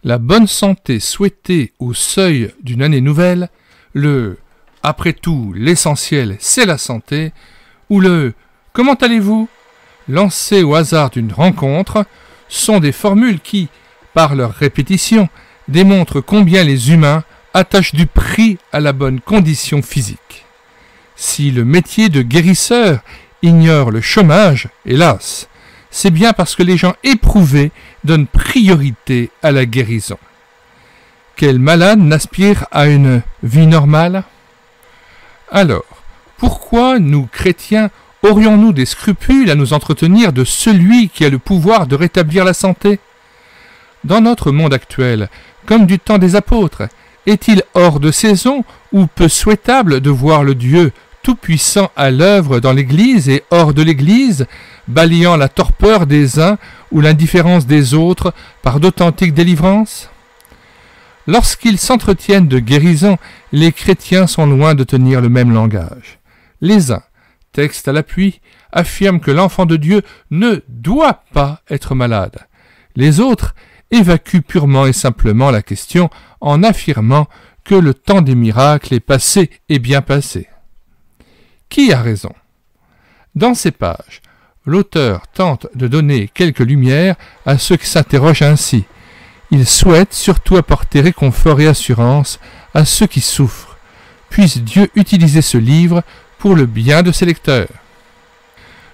la bonne santé souhaitée au seuil d'une année nouvelle, le « après tout, l'essentiel, c'est la santé » ou le « comment allez-vous » lancé au hasard d'une rencontre sont des formules qui, par leur répétition, démontrent combien les humains attachent du prix à la bonne condition physique. Si le métier de guérisseur ignore le chômage, hélas, c'est bien parce que les gens éprouvés donnent priorité à la guérison. Quel malade n'aspire à une vie normale ? Alors, pourquoi nous, chrétiens, aurions-nous des scrupules à nous entretenir de celui qui a le pouvoir de rétablir la santé ? Dans notre monde actuel, comme du temps des apôtres, est-il hors de saison ou peu souhaitable de voir le Dieu tout-puissant à l'œuvre dans l'Église et hors de l'Église, balayant la torpeur des uns ou l'indifférence des autres par d'authentiques délivrances ? Lorsqu'ils s'entretiennent de guérison, les chrétiens sont loin de tenir le même langage. Les uns, texte à l'appui, affirment que l'enfant de Dieu ne doit pas être malade. Les autres évacuent purement et simplement la question en affirmant que le temps des miracles est passé et bien passé. Qui a raison ? Dans ces pages, l'auteur tente de donner quelques lumières à ceux qui s'interrogent ainsi. Il souhaite surtout apporter réconfort et assurance à ceux qui souffrent. Puisse Dieu utiliser ce livre pour le bien de ses lecteurs.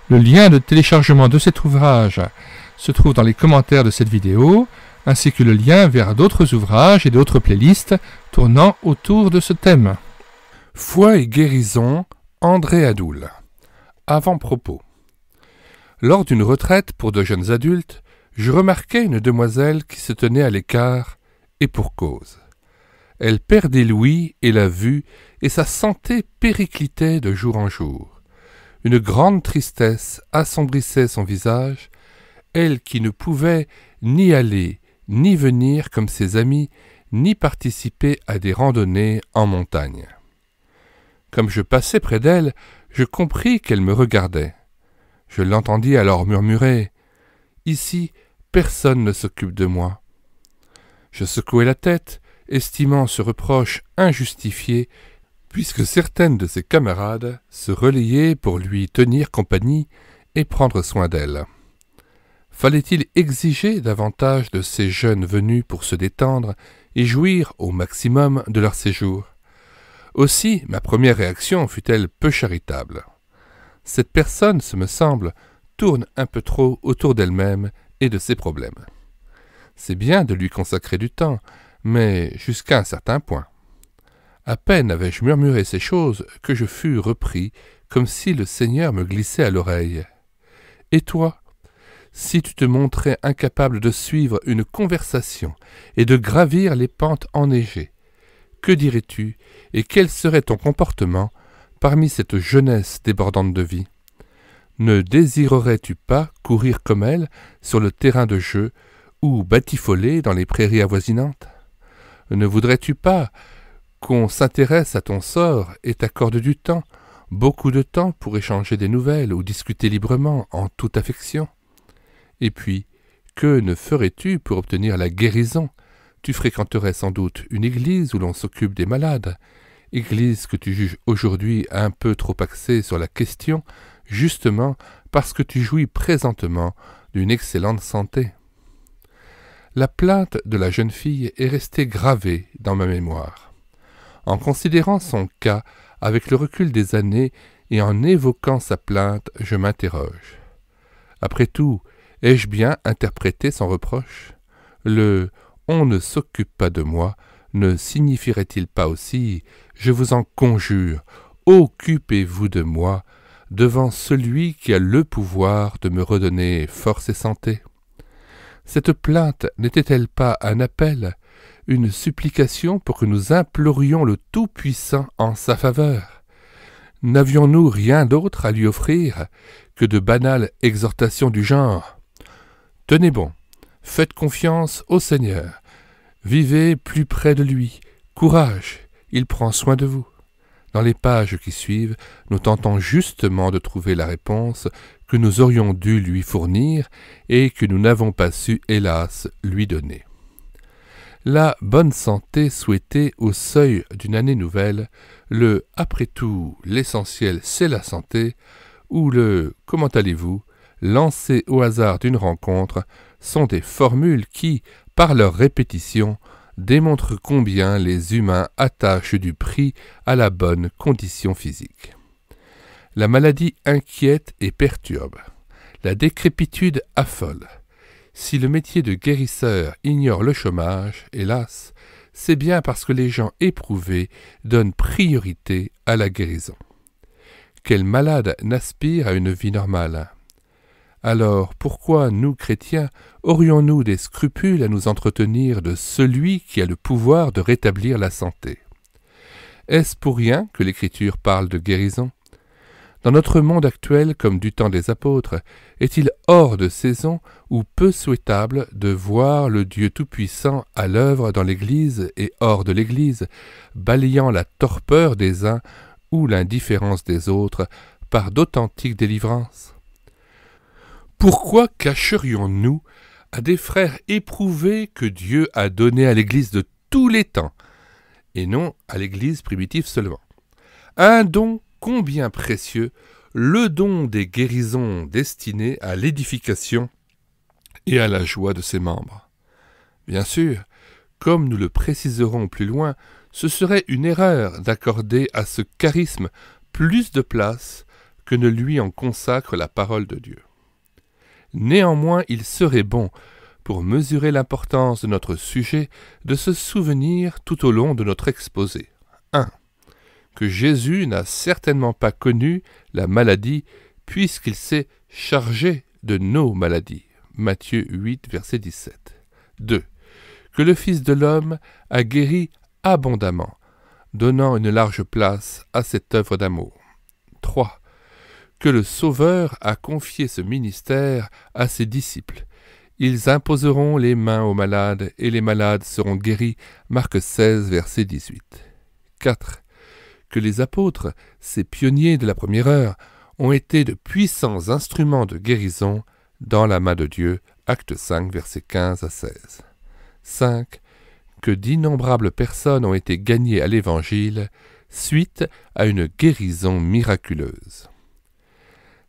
Le lien de téléchargement de cet ouvrage se trouve dans les commentaires de cette vidéo, ainsi que le lien vers d'autres ouvrages et d'autres playlists tournant autour de ce thème. Foi et guérison, André Adoul. Avant-propos. Lors d'une retraite pour de jeunes adultes, je remarquai une demoiselle qui se tenait à l'écart, et pour cause. Elle perdait l'ouïe et la vue, et sa santé périclitait de jour en jour. Une grande tristesse assombrissait son visage, elle qui ne pouvait ni aller, ni venir comme ses amis, ni participer à des randonnées en montagne. Comme je passais près d'elle, je compris qu'elle me regardait. Je l'entendis alors murmurer « Ici, personne ne s'occupe de moi. » Je secouai la tête, estimant ce reproche injustifié, puisque certaines de ses camarades se relayaient pour lui tenir compagnie et prendre soin d'elle. Fallait-il exiger davantage de ces jeunes venus pour se détendre et jouir au maximum de leur séjour ? Aussi, ma première réaction fut-elle peu charitable. Cette personne, ce me semble, tourne un peu trop autour d'elle-même et de ses problèmes. C'est bien de lui consacrer du temps, mais jusqu'à un certain point. À peine avais-je murmuré ces choses que je fus repris, comme si le Seigneur me glissait à l'oreille. « Et toi, si tu te montrais incapable de suivre une conversation et de gravir les pentes enneigées, que dirais-tu et quel serait ton comportement parmi cette jeunesse débordante de vie ? Ne désirerais-tu pas courir comme elle sur le terrain de jeu ou batifoler dans les prairies avoisinantes ? Ne voudrais-tu pas qu'on s'intéresse à ton sort et t'accorde du temps, beaucoup de temps pour échanger des nouvelles ou discuter librement en toute affection ? Et puis, que ne ferais-tu pour obtenir la guérison ? Tu fréquenterais sans doute une église où l'on s'occupe des malades, église que tu juges aujourd'hui un peu trop axée sur la question, justement parce que tu jouis présentement d'une excellente santé. La plainte de la jeune fille est restée gravée dans ma mémoire. En considérant son cas avec le recul des années et en évoquant sa plainte, je m'interroge. Après tout, ai-je bien interprété son reproche ? Le « on ne s'occupe pas de moi » ne signifierait-il pas aussi « je vous en conjure, occupez-vous de moi » devant celui qui a le pouvoir de me redonner force et santé ? Cette plainte n'était-elle pas un appel, une supplication pour que nous implorions le Tout-Puissant en sa faveur ? N'avions-nous rien d'autre à lui offrir que de banales exhortations du genre « Tenez bon, faites confiance au Seigneur, vivez plus près de lui, courage, il prend soin de vous ». Dans les pages qui suivent, nous tentons justement de trouver la réponse que nous aurions dû lui fournir et que nous n'avons pas su, hélas, lui donner. la bonne santé souhaitée au seuil d'une année nouvelle, le « après tout, l'essentiel c'est la santé » ou le « comment allez-vous » lancé au hasard d'une rencontre sont des formules qui, par leur répétition, démontrent combien les humains attachent du prix à la bonne condition physique. La maladie inquiète et perturbe. La décrépitude affole. Si le métier de guérisseur ignore le chômage, hélas, c'est bien parce que les gens éprouvés donnent priorité à la guérison. Quel malade n'aspire à une vie normale ? Alors, pourquoi, nous, chrétiens, aurions-nous des scrupules à nous entretenir de celui qui a le pouvoir de rétablir la santé ? Est-ce pour rien que l'Écriture parle de guérison ? Dans notre monde actuel, comme du temps des apôtres, est-il hors de saison ou peu souhaitable de voir le Dieu Tout-Puissant à l'œuvre dans l'Église et hors de l'Église, balayant la torpeur des uns ou l'indifférence des autres par d'authentiques délivrances ? Pourquoi cacherions-nous à des frères éprouvés que Dieu a donnés à l'Église de tous les temps, et non à l'Église primitive seulement, un don combien précieux, le don des guérisons destinées à l'édification et à la joie de ses membres. Bien sûr, comme nous le préciserons plus loin, ce serait une erreur d'accorder à ce charisme plus de place que ne lui en consacre la parole de Dieu. Néanmoins, il serait bon, pour mesurer l'importance de notre sujet, de se souvenir tout au long de notre exposé. 1. Que Jésus n'a certainement pas connu la maladie, puisqu'il s'est chargé de nos maladies. Matthieu 8, verset 17. 2. Que le Fils de l'homme a guéri abondamment, donnant une large place à cette œuvre d'amour. 3. Que le Sauveur a confié ce ministère à ses disciples. Ils imposeront les mains aux malades, et les malades seront guéris. Marc 16, verset 18. 4. Que les apôtres, ces pionniers de la première heure, ont été de puissants instruments de guérison dans la main de Dieu. Acte 5, verset 15 à 16. 5. Que d'innombrables personnes ont été gagnées à l'Évangile suite à une guérison miraculeuse.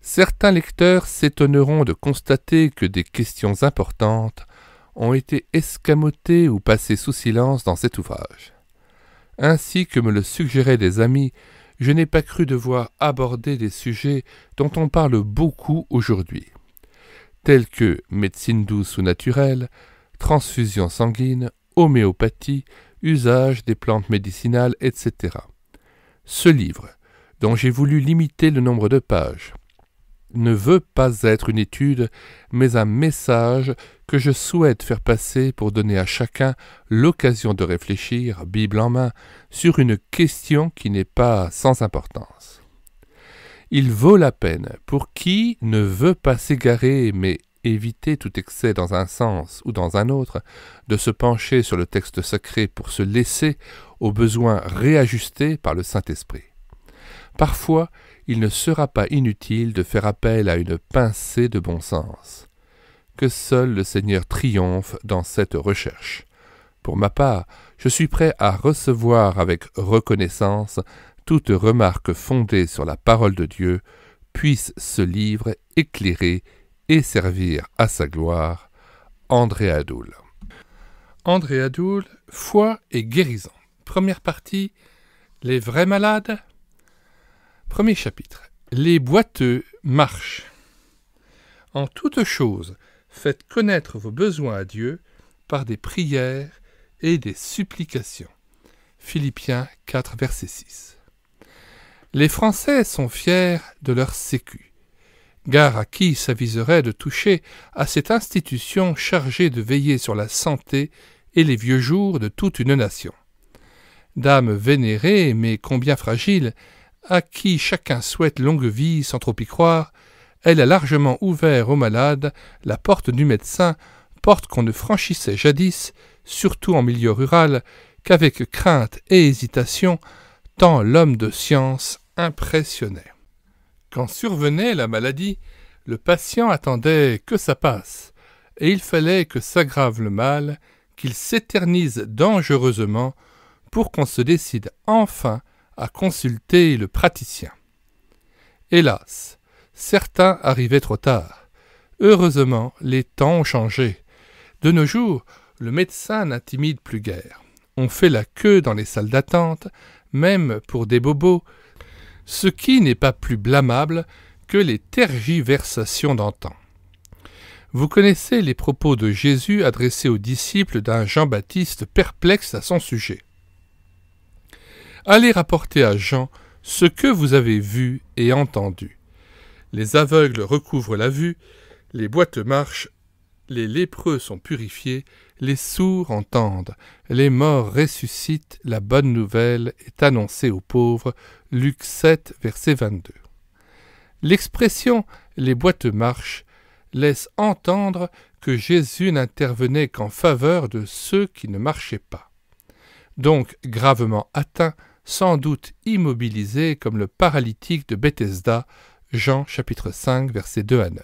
Certains lecteurs s'étonneront de constater que des questions importantes ont été escamotées ou passées sous silence dans cet ouvrage. Ainsi que me le suggéraient des amis, je n'ai pas cru devoir aborder des sujets dont on parle beaucoup aujourd'hui, tels que médecine douce ou naturelle, transfusion sanguine, homéopathie, usage des plantes médicinales, etc. Ce livre, dont j'ai voulu limiter le nombre de pages, ne veut pas être une étude, mais un message que je souhaite faire passer pour donner à chacun l'occasion de réfléchir, Bible en main, sur une question qui n'est pas sans importance. Il vaut la peine, pour qui ne veut pas s'égarer, mais éviter tout excès dans un sens ou dans un autre, de se pencher sur le texte sacré pour se laisser, au besoin, réajuster par le Saint-Esprit. Parfois, il ne sera pas inutile de faire appel à une pincée de bon sens. Que seul le Seigneur triomphe dans cette recherche. Pour ma part, je suis prêt à recevoir avec reconnaissance toute remarque fondée sur la parole de Dieu, puisse ce livre éclairer et servir à sa gloire. André Adoul. André Adoul, foi et guérison. Première partie, les vrais malades. Premier chapitre. Les boiteux marchent. En toute chose, faites connaître vos besoins à Dieu par des prières et des supplications. Philippiens 4, verset 6. Les Français sont fiers de leur sécu. Gare à qui s'aviserait de toucher à cette institution chargée de veiller sur la santé et les vieux jours de toute une nation. Dame vénérée, mais combien fragile, à qui chacun souhaite longue vie sans trop y croire, elle a largement ouvert aux malades la porte du médecin, porte qu'on ne franchissait jadis, surtout en milieu rural, qu'avec crainte et hésitation, tant l'homme de science impressionnait. Quand survenait la maladie, le patient attendait que ça passe, et il fallait que s'aggrave le mal, qu'il s'éternise dangereusement pour qu'on se décide enfin à consulter le praticien. Hélas, certains arrivaient trop tard. Heureusement, les temps ont changé. De nos jours, le médecin n'intimide plus guère. On fait la queue dans les salles d'attente, même pour des bobos, ce qui n'est pas plus blâmable que les tergiversations d'antan. Vous connaissez les propos de Jésus adressés aux disciples d'un Jean-Baptiste perplexe à son sujet. Allez rapporter à Jean ce que vous avez vu et entendu. Les aveugles recouvrent la vue, les boiteux marchent, les lépreux sont purifiés, les sourds entendent, les morts ressuscitent, la bonne nouvelle est annoncée aux pauvres. Luc 7, verset 22. L'expression « les boiteux marchent » laisse entendre que Jésus n'intervenait qu'en faveur de ceux qui ne marchaient pas. Donc gravement atteints, sans doute immobilisés comme le paralytique de Bethesda, Jean chapitre 5, versets 2 à 9.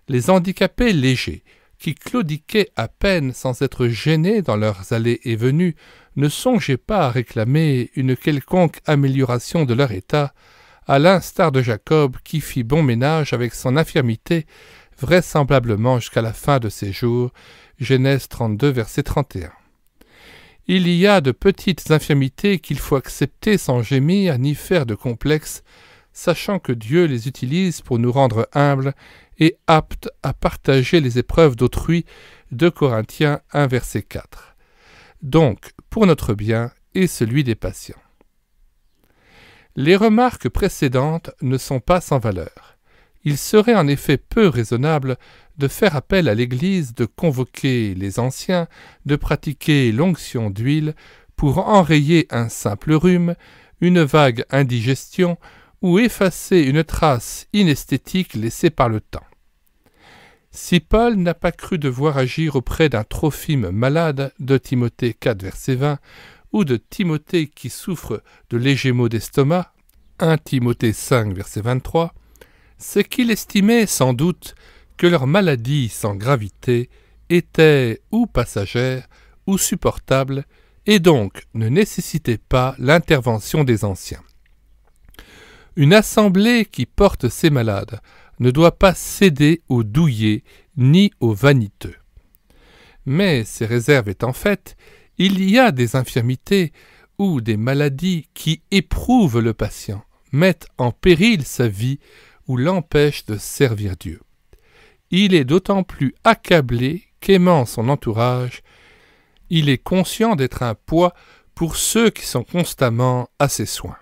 Les handicapés légers, qui claudiquaient à peine sans être gênés dans leurs allées et venues, ne songeaient pas à réclamer une quelconque amélioration de leur état, à l'instar de Jacob qui fit bon ménage avec son infirmité, vraisemblablement jusqu'à la fin de ses jours, Genèse 32, verset 31. Il y a de petites infirmités qu'il faut accepter sans gémir ni faire de complexe, sachant que Dieu les utilise pour nous rendre humbles et aptes à partager les épreuves d'autrui, 2 Corinthiens 1, verset 4. Donc, pour notre bien et celui des patients. Les remarques précédentes ne sont pas sans valeur. Il serait en effet peu raisonnable de faire appel à l'Église de convoquer les anciens, de pratiquer l'onction d'huile pour enrayer un simple rhume, une vague indigestion ou effacer une trace inesthétique laissée par le temps. Si Paul n'a pas cru devoir agir auprès d'un Trophime malade, de Timothée 4, verset 20, ou de Timothée qui souffre de légers maux d'estomac, 1 Timothée 5, verset 23, c'est qu'il estimait sans doute que leur maladie sans gravité était ou passagère ou supportable et donc ne nécessitait pas l'intervention des anciens. Une assemblée qui porte ces malades ne doit pas céder aux douillés ni aux vaniteux. Mais ces réserves étant faites, il y a des infirmités ou des maladies qui éprouvent le patient, mettent en péril sa vie ou l'empêchent de servir Dieu. Il est d'autant plus accablé qu'aimant son entourage, il est conscient d'être un poids pour ceux qui sont constamment à ses soins.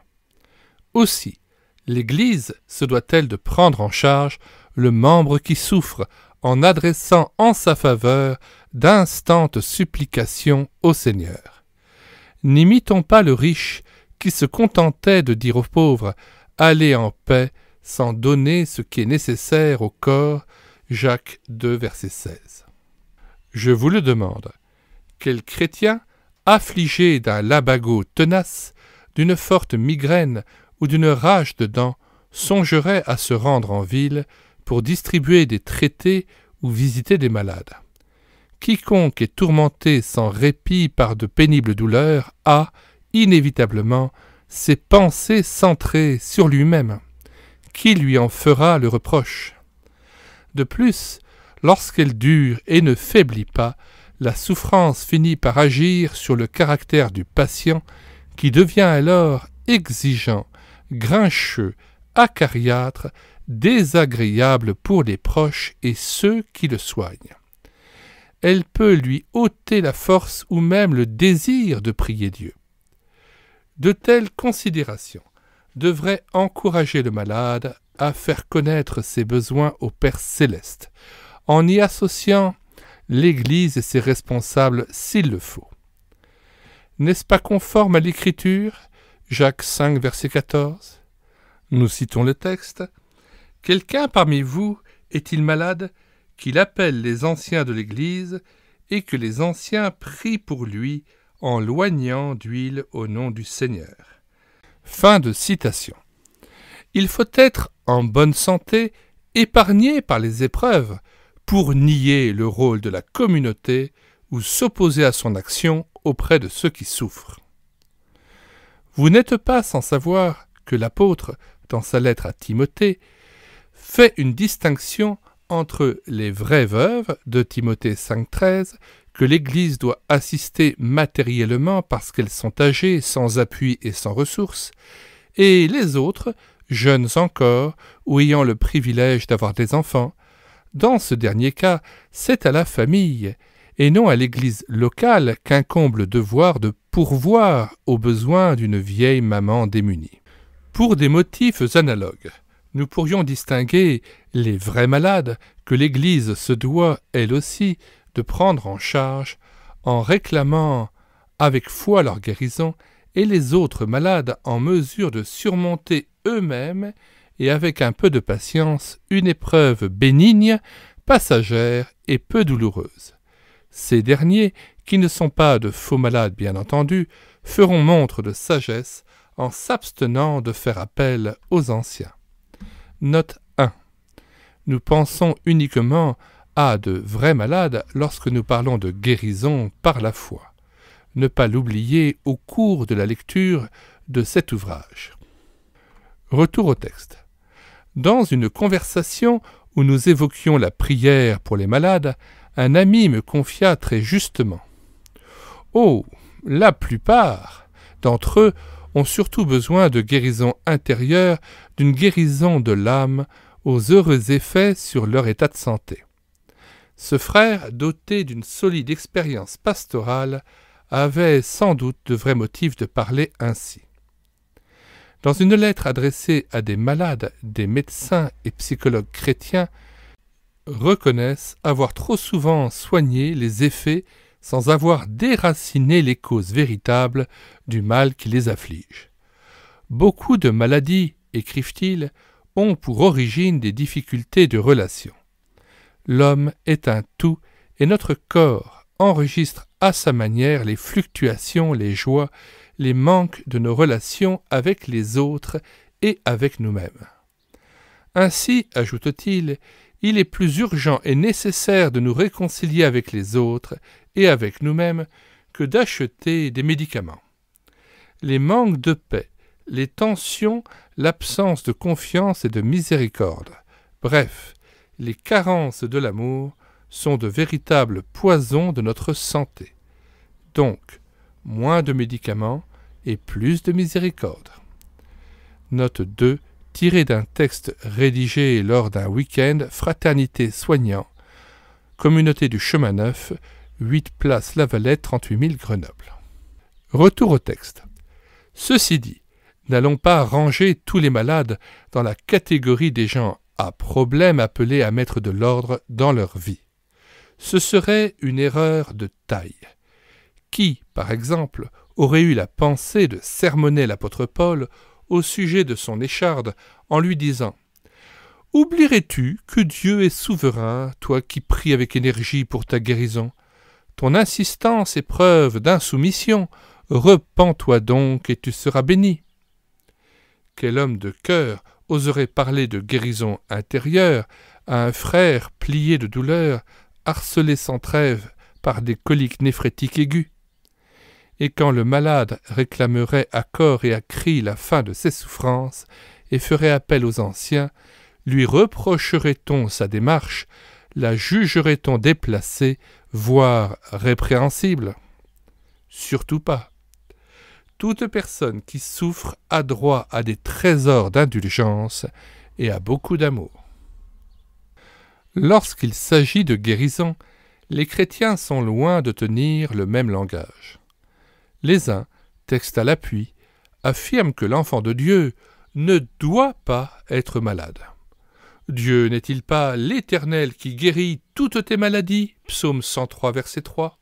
Aussi, l'Église se doit-elle de prendre en charge le membre qui souffre en adressant en sa faveur d'instantes supplications au Seigneur. N'imitons pas le riche qui se contentait de dire aux pauvres « Allez en paix » sans donner ce qui est nécessaire au corps, Jacques 2, verset 16. Je vous le demande, quel chrétien, affligé d'un lumbago tenace, d'une forte migraine ou d'une rage de dents, songerait à se rendre en ville pour distribuer des traités ou visiter des malades? Quiconque est tourmenté sans répit par de pénibles douleurs a, inévitablement, ses pensées centrées sur lui-même. Qui lui en fera le reproche? De plus, lorsqu'elle dure et ne faiblit pas, la souffrance finit par agir sur le caractère du patient qui devient alors exigeant, grincheux, acariâtre, désagréable pour les proches et ceux qui le soignent. Elle peut lui ôter la force ou même le désir de prier Dieu. De telles considérations devraient encourager le malade à faire connaître ses besoins au Père céleste, en y associant l'Église et ses responsables s'il le faut. N'est-ce pas conforme à l'Écriture, Jacques 5, verset 14? Nous citons le texte. « Quelqu'un parmi vous est-il malade, qu'il appelle les anciens de l'Église, et que les anciens prient pour lui en loignant d'huile au nom du Seigneur. » Fin de citation. Il faut être en bonne santé, épargné par les épreuves, pour nier le rôle de la communauté ou s'opposer à son action auprès de ceux qui souffrent. Vous n'êtes pas sans savoir que l'apôtre, dans sa lettre à Timothée, fait une distinction entre les vraies veuves de Timothée 5,13, que l'Église doit assister matériellement parce qu'elles sont âgées, sans appui et sans ressources, et les autres, jeunes encore, ou ayant le privilège d'avoir des enfants. Dans ce dernier cas, c'est à la famille, et non à l'Église locale qu'incombe le devoir de pourvoir aux besoins d'une vieille maman démunie. Pour des motifs analogues, nous pourrions distinguer les vrais malades que l'Église se doit, elle aussi, de prendre en charge en réclamant avec foi leur guérison, et les autres malades en mesure de surmonter eux-mêmes et avec un peu de patience une épreuve bénigne, passagère et peu douloureuse. Ces derniers, qui ne sont pas de faux malades bien entendu, feront montre de sagesse en s'abstenant de faire appel aux anciens. Note 1. Nous pensons uniquement à de vrais malades lorsque nous parlons de guérison par la foi. Ne pas l'oublier au cours de la lecture de cet ouvrage. Retour au texte. Dans une conversation où nous évoquions la prière pour les malades, un ami me confia très justement « Oh, la plupart d'entre eux ont surtout besoin de guérison intérieure, d'une guérison de l'âme aux heureux effets sur leur état de santé. » Ce frère, doté d'une solide expérience pastorale, avait sans doute de vrais motifs de parler ainsi. Dans une lettre adressée à des malades, des médecins et psychologues chrétiens reconnaissent avoir trop souvent soigné les effets sans avoir déraciné les causes véritables du mal qui les afflige. Beaucoup de maladies, écrivent-ils, ont pour origine des difficultés de relation. L'homme est un tout et notre corps enregistre à sa manière les fluctuations, les joies, les manques de nos relations avec les autres et avec nous-mêmes. Ainsi, ajoute-t-il, il est plus urgent et nécessaire de nous réconcilier avec les autres et avec nous-mêmes que d'acheter des médicaments. Les manques de paix, les tensions, l'absence de confiance et de miséricorde, bref, les carences de l'amour sont de véritables poisons de notre santé. Donc, moins de médicaments et plus de miséricorde. Note 2, tirée d'un texte rédigé lors d'un week-end Fraternité Soignant, Communauté du Chemin Neuf, 8 place Lavalette, 38 000 Grenoble. Retour au texte. Ceci dit, n'allons pas ranger tous les malades dans la catégorie des gens à problème appelés à mettre de l'ordre dans leur vie. Ce serait une erreur de taille. Qui, par exemple, aurait eu la pensée de sermonner l'apôtre Paul au sujet de son écharde en lui disant « Oublierais-tu que Dieu est souverain, toi qui pries avec énergie pour ta guérison ? Ton insistance est preuve d'insoumission, repens-toi donc et tu seras béni. » Quel homme de cœur oserait parler de guérison intérieure à un frère plié de douleur, harcelé sans trêve par des coliques néphrétiques aiguës? Et quand le malade réclamerait à corps et à cri la fin de ses souffrances et ferait appel aux anciens, lui reprocherait-on sa démarche, la jugerait-on déplacée, voire répréhensible? Surtout pas. Toute personne qui souffre a droit à des trésors d'indulgence et à beaucoup d'amour. Lorsqu'il s'agit de guérison, les chrétiens sont loin de tenir le même langage. Les uns, texte à l'appui, affirment que l'enfant de Dieu ne doit pas être malade. Dieu n'est-il pas l'Éternel qui guérit toutes tes maladies? Psaume 103, verset 3.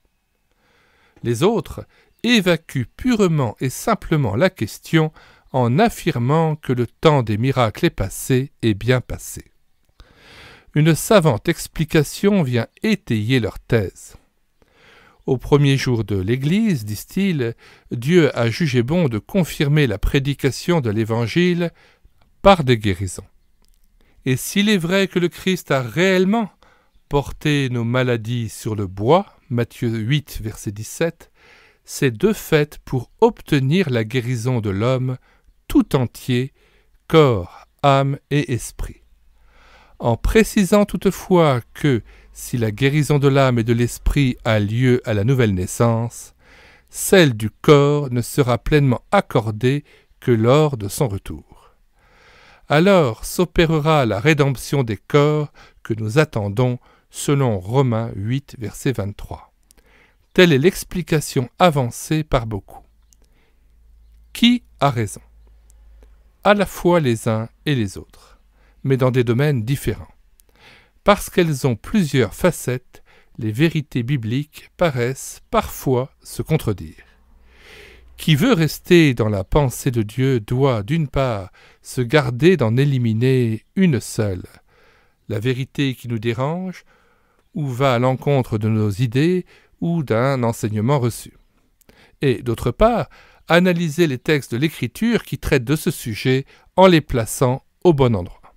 Les autres évacuent purement et simplement la question en affirmant que le temps des miracles est passé et bien passé. Une savante explication vient étayer leur thèse. Au premier jour de l'Église, disent-ils, Dieu a jugé bon de confirmer la prédication de l'Évangile par des guérisons. Et s'il est vrai que le Christ a réellement porté nos maladies sur le bois, Matthieu 8, verset 17, c'est de fait pour obtenir la guérison de l'homme tout entier, corps, âme et esprit. En précisant toutefois que, si la guérison de l'âme et de l'esprit a lieu à la nouvelle naissance, celle du corps ne sera pleinement accordée que lors de son retour. Alors s'opérera la rédemption des corps que nous attendons selon Romains 8, verset 23. Telle est l'explication avancée par beaucoup. Qui a raison? À la fois les uns et les autres, mais dans des domaines différents. Parce qu'elles ont plusieurs facettes, les vérités bibliques paraissent parfois se contredire. Qui veut rester dans la pensée de Dieu doit, d'une part, se garder d'en éliminer une seule, la vérité qui nous dérange, ou va à l'encontre de nos idées ou d'un enseignement reçu. Et, d'autre part, analyser les textes de l'Écriture qui traitent de ce sujet en les plaçant au bon endroit.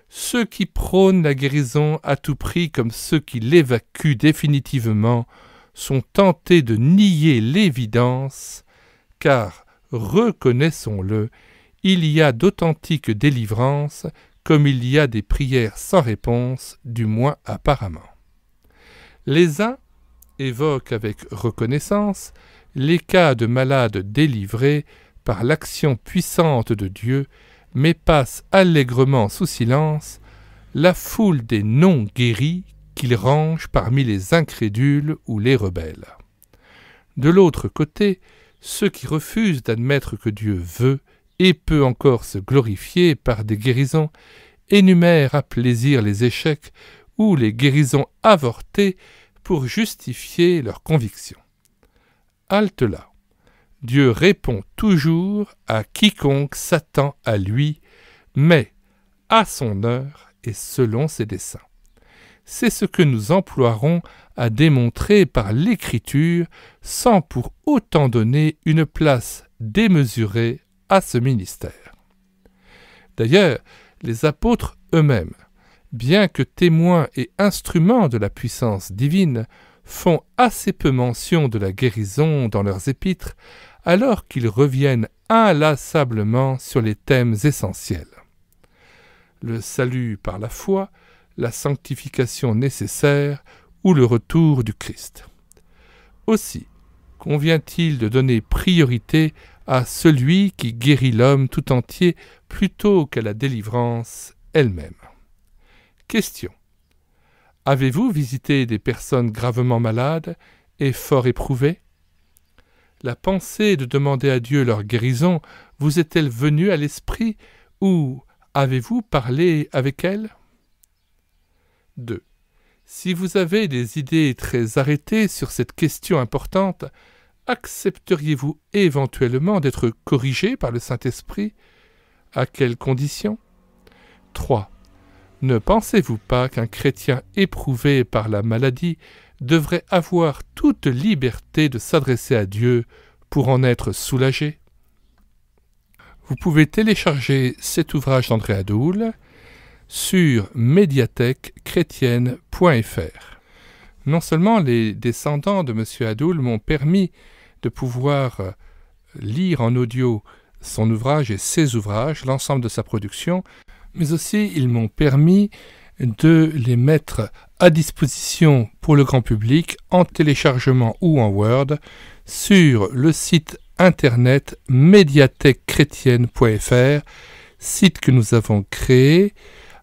Ceux qui prônent la guérison à tout prix comme ceux qui l'évacuent définitivement sont tentés de nier l'évidence, car, reconnaissons-le, il y a d'authentiques délivrances comme il y a des prières sans réponse, du moins apparemment. Les uns évoquent avec reconnaissance les cas de malades délivrés par l'action puissante de Dieu, mais passent allègrement sous silence la foule des non-guéris qu'il range parmi les incrédules ou les rebelles. De l'autre côté, ceux qui refusent d'admettre que Dieu veut et peut encore se glorifier par des guérisons énumèrent à plaisir les échecs ou les guérisons avortées pour justifier leur conviction. Halte là. Dieu répond toujours à quiconque s'attend à lui, mais à son heure et selon ses desseins. C'est ce que nous emploierons à démontrer par l'Écriture sans pour autant donner une place démesurée à ce ministère. D'ailleurs, les apôtres eux-mêmes, bien que témoins et instruments de la puissance divine, font assez peu mention de la guérison dans leurs épîtres, alors qu'ils reviennent inlassablement sur les thèmes essentiels. Le salut par la foi, la sanctification nécessaire ou le retour du Christ. Aussi, convient-il de donner priorité à celui qui guérit l'homme tout entier plutôt qu'à la délivrance elle-même. Question. Avez-vous visité des personnes gravement malades et fort éprouvées? La pensée de demander à Dieu leur guérison vous est-elle venue à l'esprit ou avez-vous parlé avec elles? 2. Si vous avez des idées très arrêtées sur cette question importante, accepteriez-vous éventuellement d'être corrigé par le Saint-Esprit? À quelles conditions? 3. Ne pensez-vous pas qu'un chrétien éprouvé par la maladie devrait avoir toute liberté de s'adresser à Dieu pour en être soulagé? Vous pouvez télécharger cet ouvrage d'André Adoul sur médiathèquechrétienne.fr. Non seulement les descendants de M. Adoul m'ont permis de pouvoir lire en audio son ouvrage et ses ouvrages, l'ensemble de sa production, mais aussi ils m'ont permis de les mettre à disposition pour le grand public en téléchargement ou en Word sur le site internet médiathèquechrétienne.fr, site que nous avons créé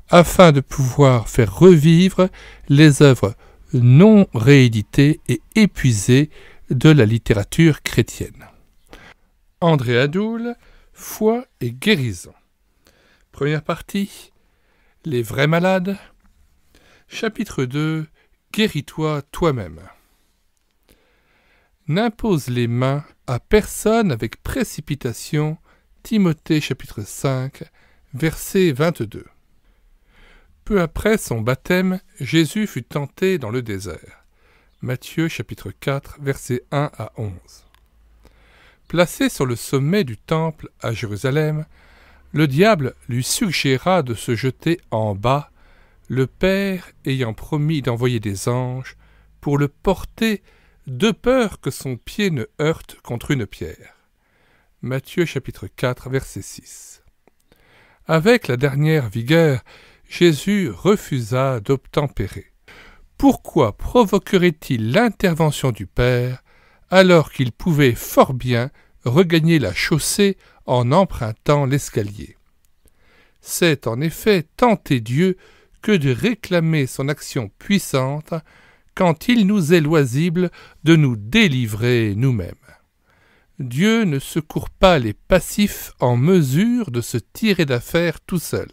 afin de pouvoir faire revivre les œuvres non rééditées et épuisées de la littérature chrétienne. André Adoul, foi et guérison. Première partie, les vrais malades. Chapitre 2, guéris-toi toi-même. N'impose les mains à personne avec précipitation. Timothée chapitre 5, verset 22. Peu après son baptême, Jésus fut tenté dans le désert. Matthieu chapitre 4, versets 1 à 11. Placé sur le sommet du temple à Jérusalem, le diable lui suggéra de se jeter en bas, le Père ayant promis d'envoyer des anges pour le porter de peur que son pied ne heurte contre une pierre. Matthieu chapitre 4, verset 6. Avec la dernière vigueur, Jésus refusa d'obtempérer. Pourquoi provoquerait-il l'intervention du Père alors qu'il pouvait fort bien regagner la chaussée en empruntant l'escalier? C'est en effet tenter Dieu que de réclamer son action puissante quand il nous est loisible de nous délivrer nous-mêmes. Dieu ne secourt pas les passifs en mesure de se tirer d'affaire tout seul.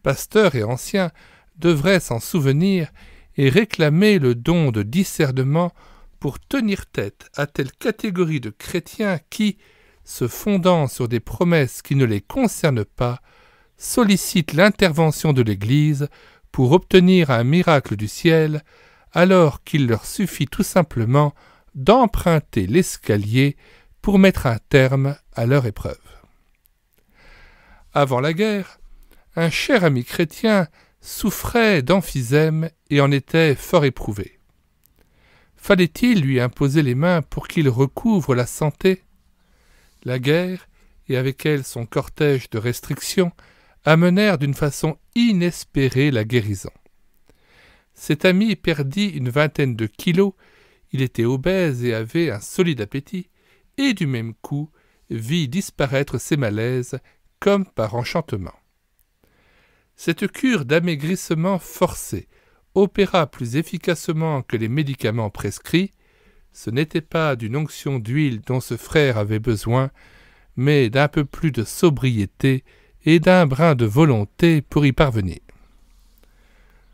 Pasteurs et anciens devraient s'en souvenir et réclamer le don de discernement pour tenir tête à telle catégorie de chrétiens qui, se fondant sur des promesses qui ne les concernent pas, sollicitent l'intervention de l'Église pour obtenir un miracle du ciel, alors qu'il leur suffit tout simplement d'emprunter l'escalier pour mettre un terme à leur épreuve. Avant la guerre, un cher ami chrétien souffrait d'emphysème et en était fort éprouvé. Fallait-il lui imposer les mains pour qu'il recouvre la santé? La guerre, et avec elle son cortège de restrictions, amenèrent d'une façon inespérée la guérison. Cet ami perdit une vingtaine de kilos, il était obèse et avait un solide appétit, et du même coup vit disparaître ses malaises comme par enchantement. Cette cure d'amaigrissement forcé opéra plus efficacement que les médicaments prescrits. Ce n'était pas d'une onction d'huile dont ce frère avait besoin, mais d'un peu plus de sobriété et d'un brin de volonté pour y parvenir.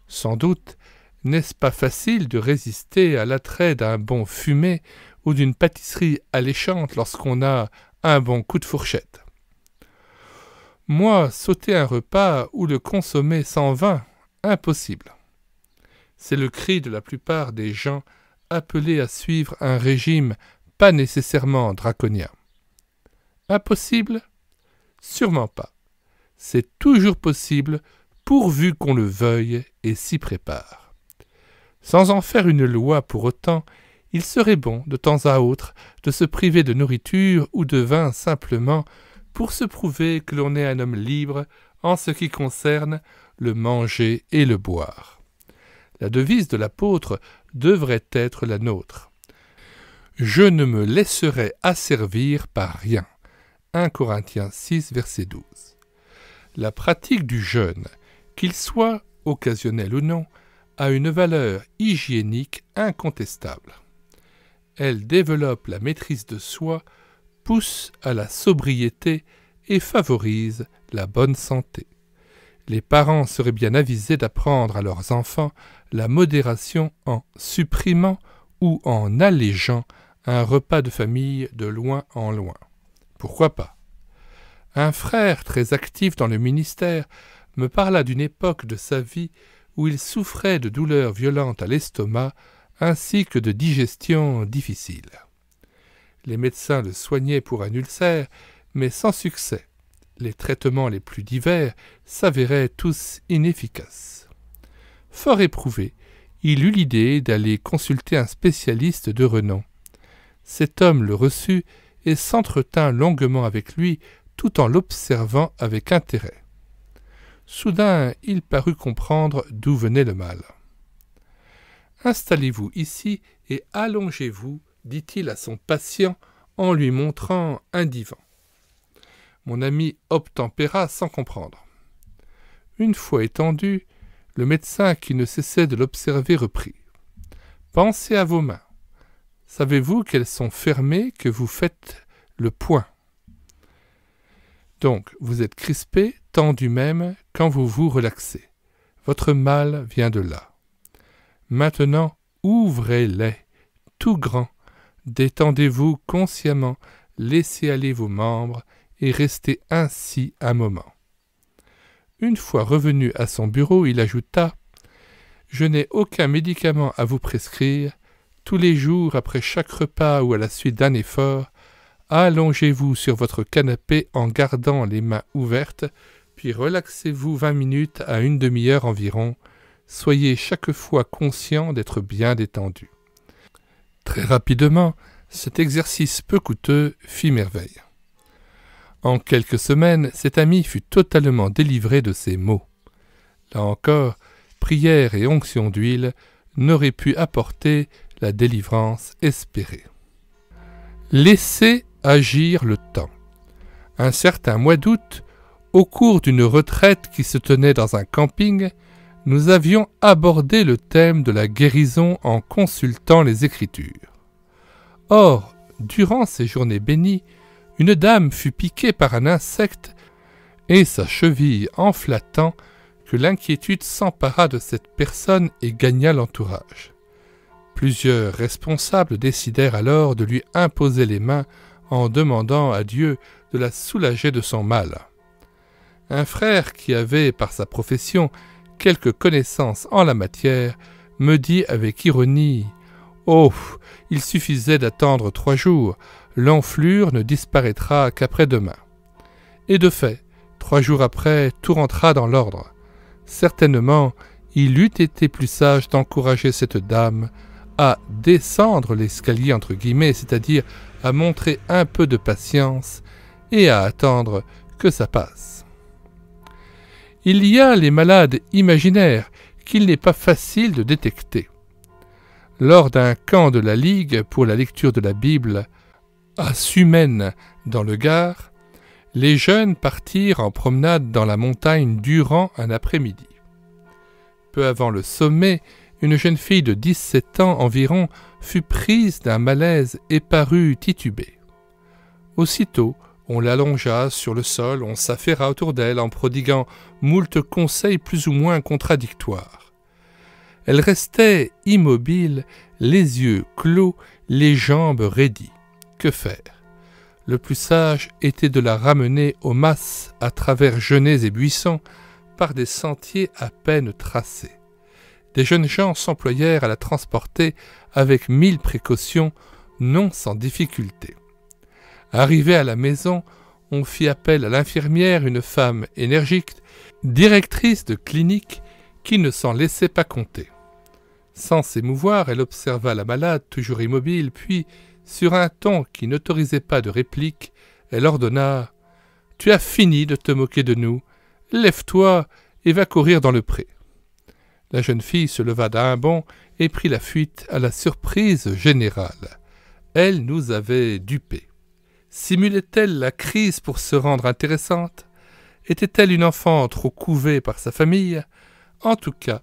Sans doute, n'est-ce pas facile de résister à l'attrait d'un bon fumet ou d'une pâtisserie alléchante lorsqu'on a un bon coup de fourchette? Moi, sauter un repas ou le consommer sans vin, impossible. C'est le cri de la plupart des gens appelés à suivre un régime pas nécessairement draconien. Impossible? Sûrement pas. C'est toujours possible, pourvu qu'on le veuille et s'y prépare. Sans en faire une loi pour autant, il serait bon, de temps à autre, de se priver de nourriture ou de vin simplement pour se prouver que l'on est un homme libre en ce qui concerne le manger et le boire. La devise de l'apôtre devrait être la nôtre. « Je ne me laisserai asservir par rien » 1 Corinthiens 6, verset 12. La pratique du jeûne, qu'il soit occasionnel ou non, a une valeur hygiénique incontestable. Elle développe la maîtrise de soi, pousse à la sobriété et favorise la bonne santé. Les parents seraient bien avisés d'apprendre à leurs enfants la modération en supprimant ou en allégeant un repas de famille de loin en loin. Pourquoi pas? Un frère très actif dans le ministère me parla d'une époque de sa vie où il souffrait de douleurs violentes à l'estomac ainsi que de digestion difficile. Les médecins le soignaient pour un ulcère, mais sans succès. Les traitements les plus divers s'avéraient tous inefficaces. Fort éprouvé, il eut l'idée d'aller consulter un spécialiste de renom. Cet homme le reçut et s'entretint longuement avec lui tout en l'observant avec intérêt. Soudain, il parut comprendre d'où venait le mal. « Installez-vous ici et allongez-vous, dit-il à son patient en lui montrant un divan. Mon ami obtempéra sans comprendre. Une fois étendu, le médecin qui ne cessait de l'observer reprit. « Pensez à vos mains. Savez-vous qu'elles sont fermées, que vous faites le poing? Donc, vous êtes crispé, tendu même, quand vous vous relaxez. Votre mal vient de là. Maintenant, ouvrez-les, tout grand. Détendez-vous consciemment, laissez aller vos membres et restez ainsi un moment. » Une fois revenu à son bureau, il ajouta « Je n'ai aucun médicament à vous prescrire. Tous les jours, après chaque repas ou à la suite d'un effort, allongez-vous sur votre canapé en gardant les mains ouvertes, puis relaxez-vous 20 minutes à une demi-heure environ. soyez chaque fois conscient d'être bien détendu. Très rapidement, cet exercice peu coûteux fit merveille. En quelques semaines, cet ami fut totalement délivré de ses maux. Là encore, prière et onction d'huile n'auraient pu apporter la délivrance espérée. Laissez agir le temps. Un certain mois d'août, au cours d'une retraite qui se tenait dans un camping, nous avions abordé le thème de la guérison en consultant les Écritures. Or, durant ces journées bénies, une dame fut piquée par un insecte et sa cheville enfla tant que l'inquiétude s'empara de cette personne et gagna l'entourage. Plusieurs responsables décidèrent alors de lui imposer les mains en demandant à Dieu de la soulager de son mal. Un frère qui avait, par sa profession, quelques connaissances en la matière, me dit avec ironie « Oh, il suffisait d'attendre 3 jours, l'enflure ne disparaîtra qu'après-demain. » Et de fait, 3 jours après, tout rentra dans l'ordre. Certainement, il eût été plus sage d'encourager cette dame à descendre l'escalier entre guillemets, c'est-à-dire à montrer un peu de patience et à attendre que ça passe. Il y a les malades imaginaires qu'il n'est pas facile de détecter. Lors d'un camp de la Ligue pour la lecture de la Bible à Sumène dans le Gard, les jeunes partirent en promenade dans la montagne durant un après-midi. Peu avant le sommet, une jeune fille de 17 ans environ fut prise d'un malaise et parut tituber. Aussitôt, on l'allongea sur le sol, on s'affaira autour d'elle en prodiguant moult conseils plus ou moins contradictoires. Elle restait immobile, les yeux clos, les jambes raidies. Que faire? Le plus sage était de la ramener au mas à travers genêts et buissons par des sentiers à peine tracés. Des jeunes gens s'employèrent à la transporter avec 1000 précautions, non sans difficulté. Arrivé à la maison, on fit appel à l'infirmière, une femme énergique, directrice de clinique, qui ne s'en laissait pas compter. Sans s'émouvoir, elle observa la malade, toujours immobile, puis, sur un ton qui n'autorisait pas de réplique, elle ordonna « Tu as fini de te moquer de nous, lève-toi et va courir dans le pré. » La jeune fille se leva d'un bond et prit la fuite à la surprise générale. Elle nous avait dupés. Simulait-elle la crise pour se rendre intéressante? Était-elle une enfant trop couvée par sa famille? En tout cas,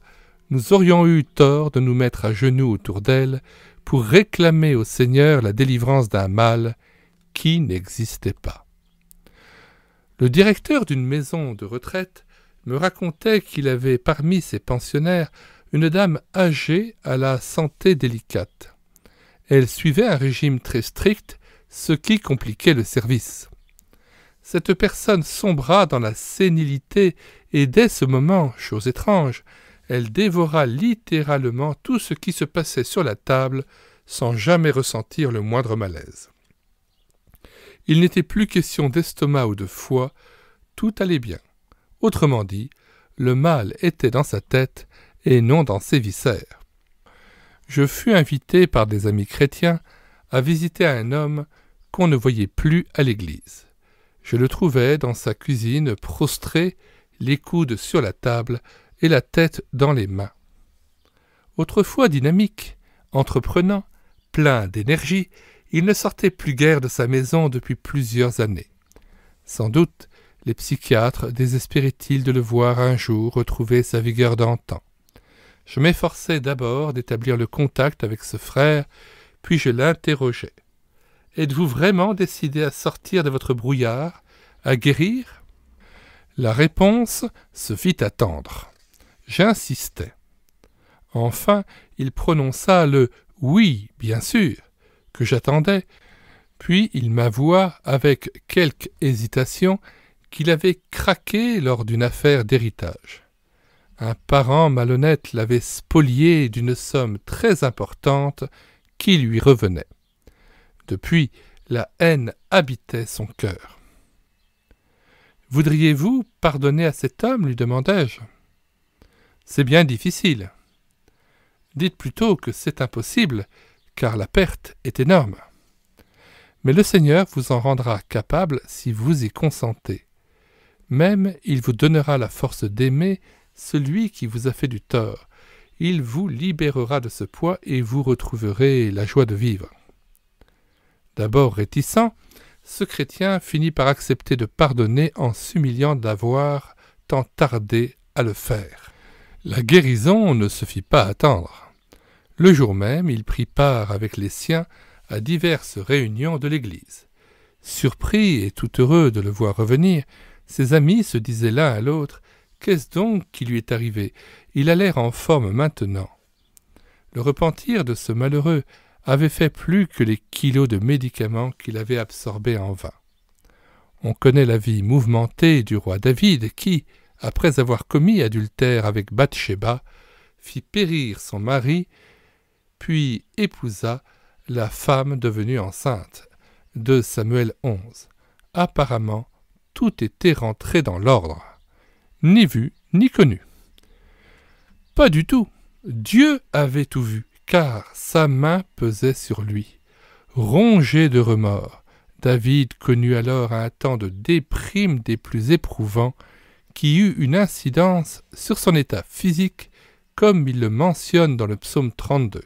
nous aurions eu tort de nous mettre à genoux autour d'elle pour réclamer au Seigneur la délivrance d'un mal qui n'existait pas. Le directeur d'une maison de retraite me racontait qu'il avait parmi ses pensionnaires une dame âgée à la santé délicate. Elle suivait un régime très strict, ce qui compliquait le service. Cette personne sombra dans la sénilité et dès ce moment, chose étrange, elle dévora littéralement tout ce qui se passait sur la table sans jamais ressentir le moindre malaise. Il n'était plus question d'estomac ou de foie, tout allait bien. Autrement dit, le mal était dans sa tête et non dans ses viscères. Je fus invité par des amis chrétiens à visiter un homme qu'on ne voyait plus à l'église. Je le trouvais dans sa cuisine prostré, les coudes sur la table et la tête dans les mains. Autrefois dynamique, entreprenant, plein d'énergie, il ne sortait plus guère de sa maison depuis plusieurs années. Sans doute, les psychiatres désespéraient-ils de le voir un jour retrouver sa vigueur d'antan. Je m'efforçai d'abord d'établir le contact avec ce frère, puis je l'interrogeai. « Êtes-vous vraiment décidé à sortir de votre brouillard, à guérir ?» La réponse se fit attendre. J'insistais. Enfin, il prononça le « oui, bien sûr » que j'attendais, puis il m'avoua avec quelque hésitation qu'il avait craqué lors d'une affaire d'héritage. Un parent malhonnête l'avait spolié d'une somme très importante qui lui revenait. Depuis, la haine habitait son cœur. « Voudriez-vous pardonner à cet homme ?» lui demandai-je. C'est bien difficile. Dites plutôt que c'est impossible, car la perte est énorme. Mais le Seigneur vous en rendra capable si vous y consentez. Même il vous donnera la force d'aimer celui qui vous a fait du tort. Il vous libérera de ce poids et vous retrouverez la joie de vivre. D'abord réticent, ce chrétien finit par accepter de pardonner en s'humiliant d'avoir tant tardé à le faire. La guérison ne se fit pas attendre. Le jour même, il prit part avec les siens à diverses réunions de l'Église. Surpris et tout heureux de le voir revenir, ses amis se disaient l'un à l'autre « Qu'est-ce donc qui lui est arrivé? Il a l'air en forme maintenant. » Le repentir de ce malheureux avait fait plus que les kilos de médicaments qu'il avait absorbés en vain. On connaît la vie mouvementée du roi David qui, après avoir commis adultère avec Bathsheba, fit périr son mari, puis épousa la femme devenue enceinte. 2 Samuel 11. Apparemment, tout était rentré dans l'ordre. Ni vu, ni connu. Pas du tout. Dieu avait tout vu, car sa main pesait sur lui. Rongé de remords, David connut alors un temps de déprime des plus éprouvants qui eut une incidence sur son état physique, comme il le mentionne dans le psaume 32.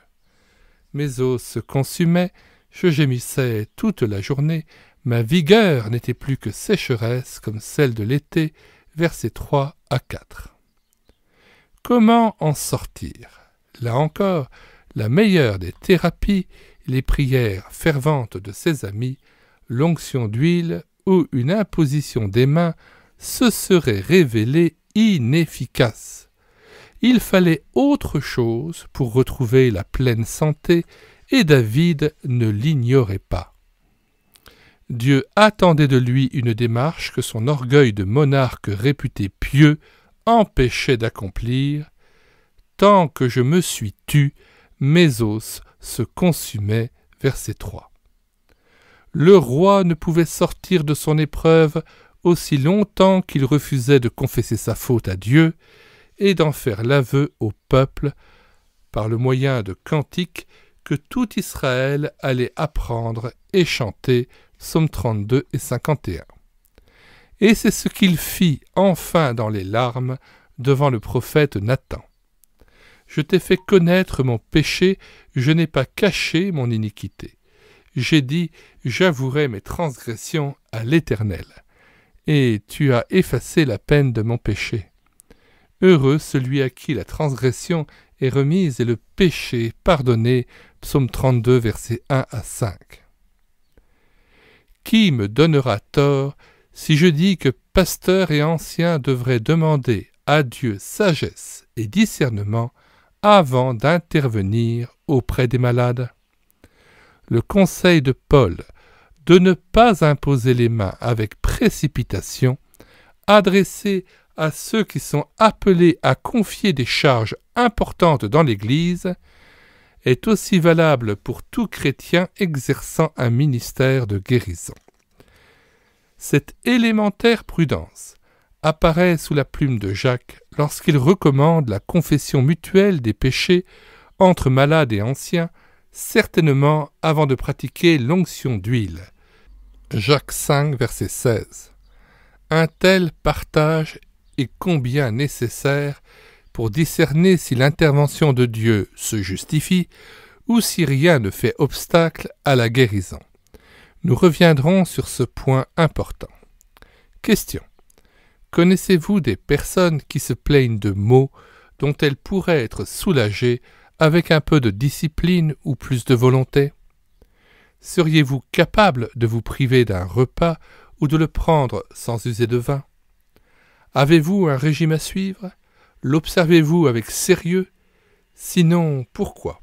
Mes os se consumaient, je gémissais toute la journée, ma vigueur n'était plus que sécheresse comme celle de l'été, versets 3 à 4. Comment en sortir? Là encore, la meilleure des thérapies, les prières ferventes de ses amis, l'onction d'huile ou une imposition des mains se serait révélée inefficace. Il fallait autre chose pour retrouver la pleine santé, et David ne l'ignorait pas. Dieu attendait de lui une démarche que son orgueil de monarque réputé pieux empêchait d'accomplir. Tant que je me suis tu, mes os se consumaient. Verset 3. Le roi ne pouvait sortir de son épreuve aussi longtemps qu'il refusait de confesser sa faute à Dieu et d'en faire l'aveu au peuple par le moyen de cantiques que tout Israël allait apprendre et chanter, psaume 32 et 51. Et c'est ce qu'il fit enfin dans les larmes devant le prophète Nathan. Je t'ai fait connaître mon péché, je n'ai pas caché mon iniquité. J'ai dit, j'avouerai mes transgressions à l'Éternel, et tu as effacé la peine de mon péché. Heureux celui à qui la transgression est remise et le péché pardonné, psaume 32, versets 1 à 5. Qui me donnera tort si je dis que pasteurs et anciens devraient demander à Dieu sagesse et discernement avant d'intervenir auprès des malades? Le conseil de Paul de ne pas imposer les mains avec précipitation, adressé à ceux qui sont appelés à confier des charges importantes dans l'Église, est aussi valable pour tout chrétien exerçant un ministère de guérison. Cette élémentaire prudence apparaît sous la plume de Jacques lorsqu'il recommande la confession mutuelle des péchés entre malades et anciens, certainement avant de pratiquer l'onction d'huile. Jacques 5, verset 16. Un tel partage est combien nécessaire pour discerner si l'intervention de Dieu se justifie ou si rien ne fait obstacle à la guérison. Nous reviendrons sur ce point important. Question. Connaissez-vous des personnes qui se plaignent de maux dont elles pourraient être soulagées avec un peu de discipline ou plus de volonté? Seriez-vous capable de vous priver d'un repas ou de le prendre sans user de vin? Avez-vous un régime à suivre? L'observez-vous avec sérieux? Sinon, pourquoi?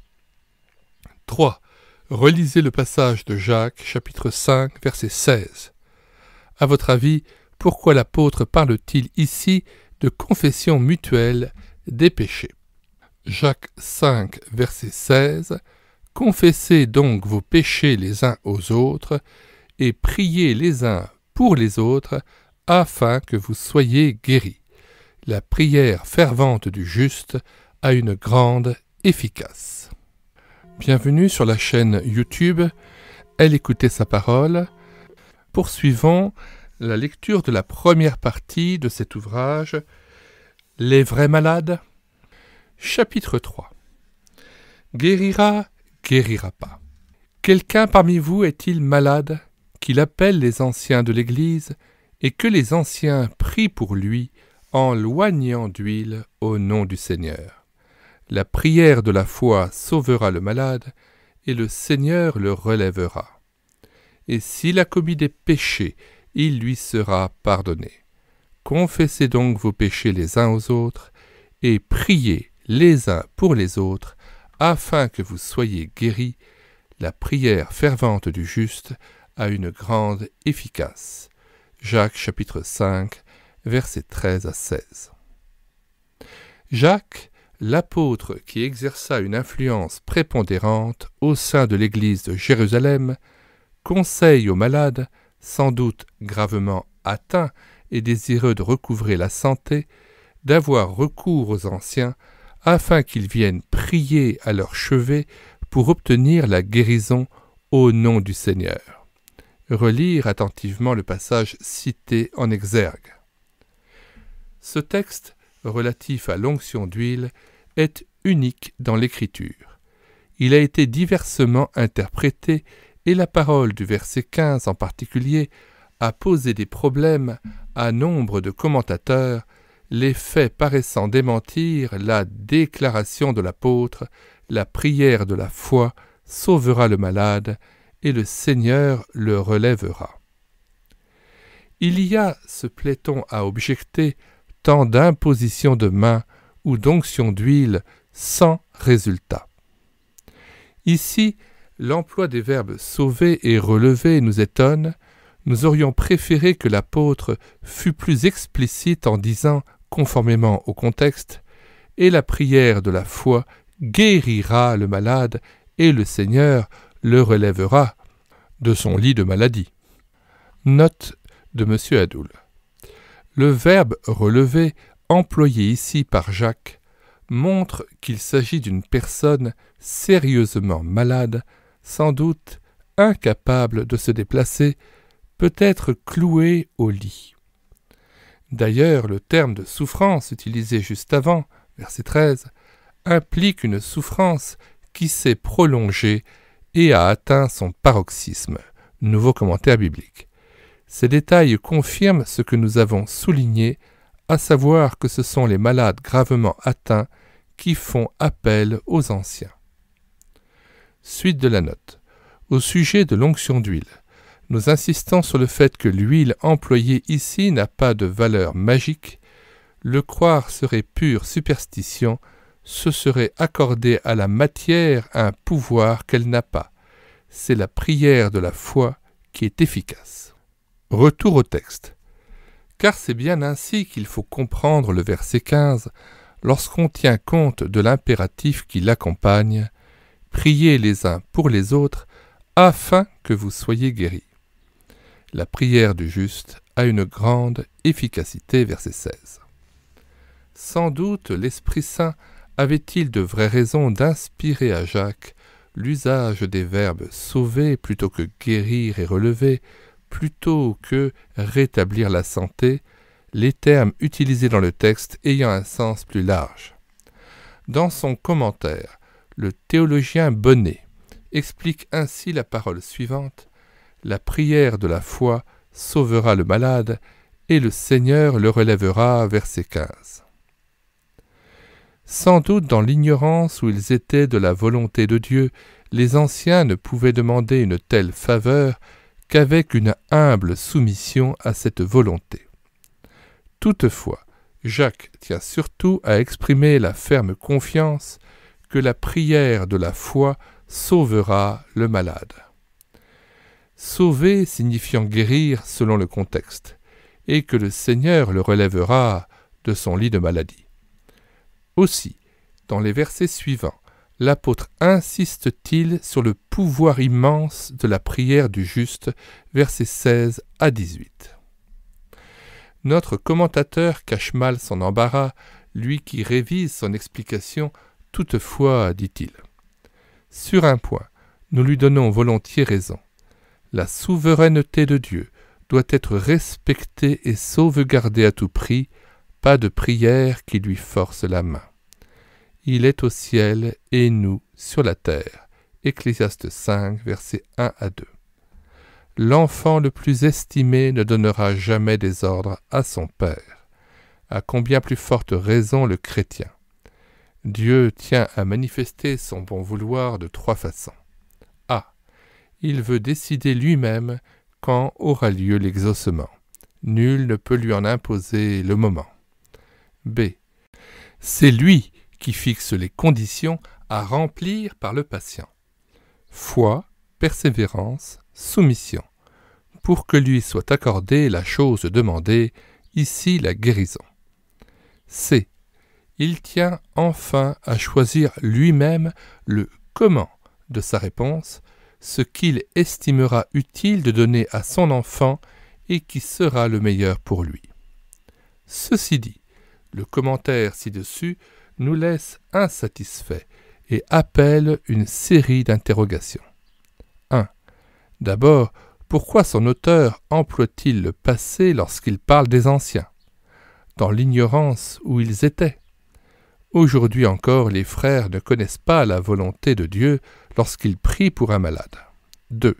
3. Relisez le passage de Jacques, chapitre 5, verset 16. À votre avis, pourquoi l'apôtre parle-t-il ici de confession mutuelle des péchés? Jacques 5, verset 16. Confessez donc vos péchés les uns aux autres, et priez les uns pour les autres, afin que vous soyez guéris. La prière fervente du juste a une grande efficace. Bienvenue sur la chaîne YouTube Elle écoutait sa parole. Poursuivons la lecture de la première partie de cet ouvrage, Les vrais malades. Chapitre 3. Guérira, guérira pas. Quelqu'un parmi vous est-il malade, qu'il appelle les anciens de l'Église, et que les anciens prient pour lui, en loignant d'huile au nom du Seigneur. La prière de la foi sauvera le malade, et le Seigneur le relèvera. Et s'il a commis des péchés, il lui sera pardonné. Confessez donc vos péchés les uns aux autres, et priez les uns pour les autres, afin que vous soyez guéris. La prière fervente du juste a une grande efficace. Jacques chapitre 5, versets 13 à 16. Jacques, l'apôtre qui exerça une influence prépondérante au sein de l'Église de Jérusalem, conseille aux malades, sans doute gravement atteints et désireux de recouvrer la santé, d'avoir recours aux anciens afin qu'ils viennent prier à leur chevet pour obtenir la guérison au nom du Seigneur. Relire attentivement le passage cité en exergue. Ce texte, relatif à l'onction d'huile, est unique dans l'Écriture. Il a été diversement interprété et la parole du verset 15 en particulier a posé des problèmes à nombre de commentateurs, les faits paraissant démentir la déclaration de l'apôtre, la prière de la foi sauvera le malade et le Seigneur le relèvera. Il y a, se plaît-on à objecter, tant d'imposition de main ou d'onction d'huile sans résultat. Ici, l'emploi des verbes sauver et relever nous étonne. Nous aurions préféré que l'apôtre fût plus explicite en disant, conformément au contexte, « Et la prière de la foi guérira le malade, et le Seigneur le relèvera de son lit de maladie. » Note de M. Hadoul. Le verbe « relever » employé ici par Jacques montre qu'il s'agit d'une personne sérieusement malade, sans doute incapable de se déplacer, peut-être clouée au lit. D'ailleurs, le terme de souffrance utilisé juste avant, verset 13, implique une souffrance qui s'est prolongée et a atteint son paroxysme. Nouveau commentaire biblique. Ces détails confirment ce que nous avons souligné, à savoir que ce sont les malades gravement atteints qui font appel aux anciens. Suite de la note. Au sujet de l'onction d'huile, nous insistons sur le fait que l'huile employée ici n'a pas de valeur magique. Le croire serait pure superstition, ce serait accorder à la matière un pouvoir qu'elle n'a pas. C'est la prière de la foi qui est efficace. Retour au texte. Car c'est bien ainsi qu'il faut comprendre le verset 15, lorsqu'on tient compte de l'impératif qui l'accompagne, « Priez les uns pour les autres, afin que vous soyez guéris. » La prière du juste a une grande efficacité, verset 16. Sans doute l'Esprit Saint avait-il de vraies raisons d'inspirer à Jacques l'usage des verbes « sauver » plutôt que « guérir » et « relever », plutôt que « rétablir la santé », les termes utilisés dans le texte ayant un sens plus large. Dans son commentaire, le théologien Bonnet explique ainsi la parole suivante: « La prière de la foi sauvera le malade, et le Seigneur le relèvera » verset 15. Sans doute dans l'ignorance où ils étaient de la volonté de Dieu, les anciens ne pouvaient demander une telle faveur qu'avec une humble soumission à cette volonté. Toutefois, Jacques tient surtout à exprimer la ferme confiance que la prière de la foi sauvera le malade. Sauver signifiant guérir selon le contexte, et que le Seigneur le relèvera de son lit de maladie. Aussi, dans les versets suivants, l'apôtre insiste-t-il sur le pouvoir immense de la prière du juste, versets 16 à 18. Notre commentateur cache mal son embarras, lui qui révise son explication. Toutefois, dit-il, sur un point, nous lui donnons volontiers raison. La souveraineté de Dieu doit être respectée et sauvegardée à tout prix, pas de prière qui lui force la main. Il est au ciel et nous sur la terre. Ecclésiaste 5, versets 1 à 2. L'enfant le plus estimé ne donnera jamais des ordres à son père. À combien plus forte raison le chrétien. Dieu tient à manifester son bon vouloir de 3 façons. A. Il veut décider lui-même quand aura lieu l'exaucement. Nul ne peut lui en imposer le moment. B. C'est lui qui fixe les conditions à remplir par le patient. Foi, persévérance, soumission, pour que lui soit accordée la chose demandée, ici la guérison. C. Il tient enfin à choisir lui-même le comment de sa réponse, ce qu'il estimera utile de donner à son enfant et qui sera le meilleur pour lui. Ceci dit, le commentaire ci-dessus nous laisse insatisfaits et appelle une série d'interrogations. 1. D'abord, pourquoi son auteur emploie-t-il le passé lorsqu'il parle des anciens, dans l'ignorance où ils étaient? Aujourd'hui encore, les frères ne connaissent pas la volonté de Dieu lorsqu'ils prient pour un malade. 2.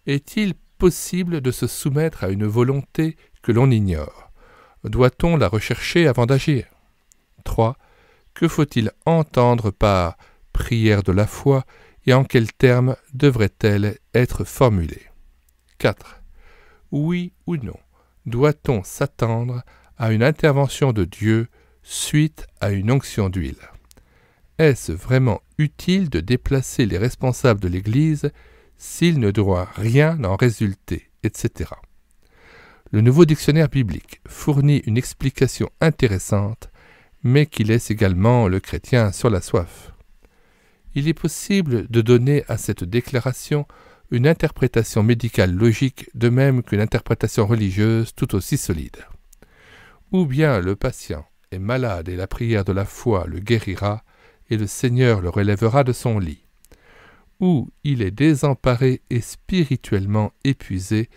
Est-il possible de se soumettre à une volonté que l'on ignore? Doit-on la rechercher avant d'agir? 3. Que faut-il entendre par « prière de la foi » et en quels termes devrait-elle être formulée? 4. Oui ou non, doit-on s'attendre à une intervention de Dieu suite à une onction d'huile? Est-ce vraiment utile de déplacer les responsables de l'Église s'il ne doit rien en résulter, etc. Le Nouveau Dictionnaire biblique fournit une explication intéressante, mais qui laisse également le chrétien sur la soif. Il est possible de donner à cette déclaration une interprétation médicale logique, de même qu'une interprétation religieuse tout aussi solide. Ou bien le patient est malade et la prière de la foi le guérira et le Seigneur le relèvera de son lit. Ou il est désemparé et spirituellement épuisé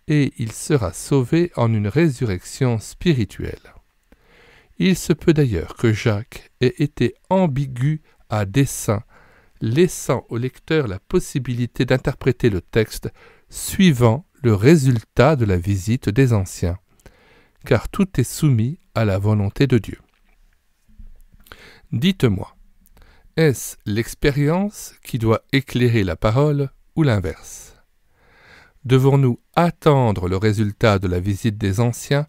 et il sera sauvé en une résurrection spirituelle. Il se peut d'ailleurs que Jacques ait été ambigu à dessein, laissant au lecteur la possibilité d'interpréter le texte suivant le résultat de la visite des anciens, car tout est soumis à la volonté de Dieu. Dites-moi, est-ce l'expérience qui doit éclairer la parole ou l'inverse? Devons-nous attendre le résultat de la visite des anciens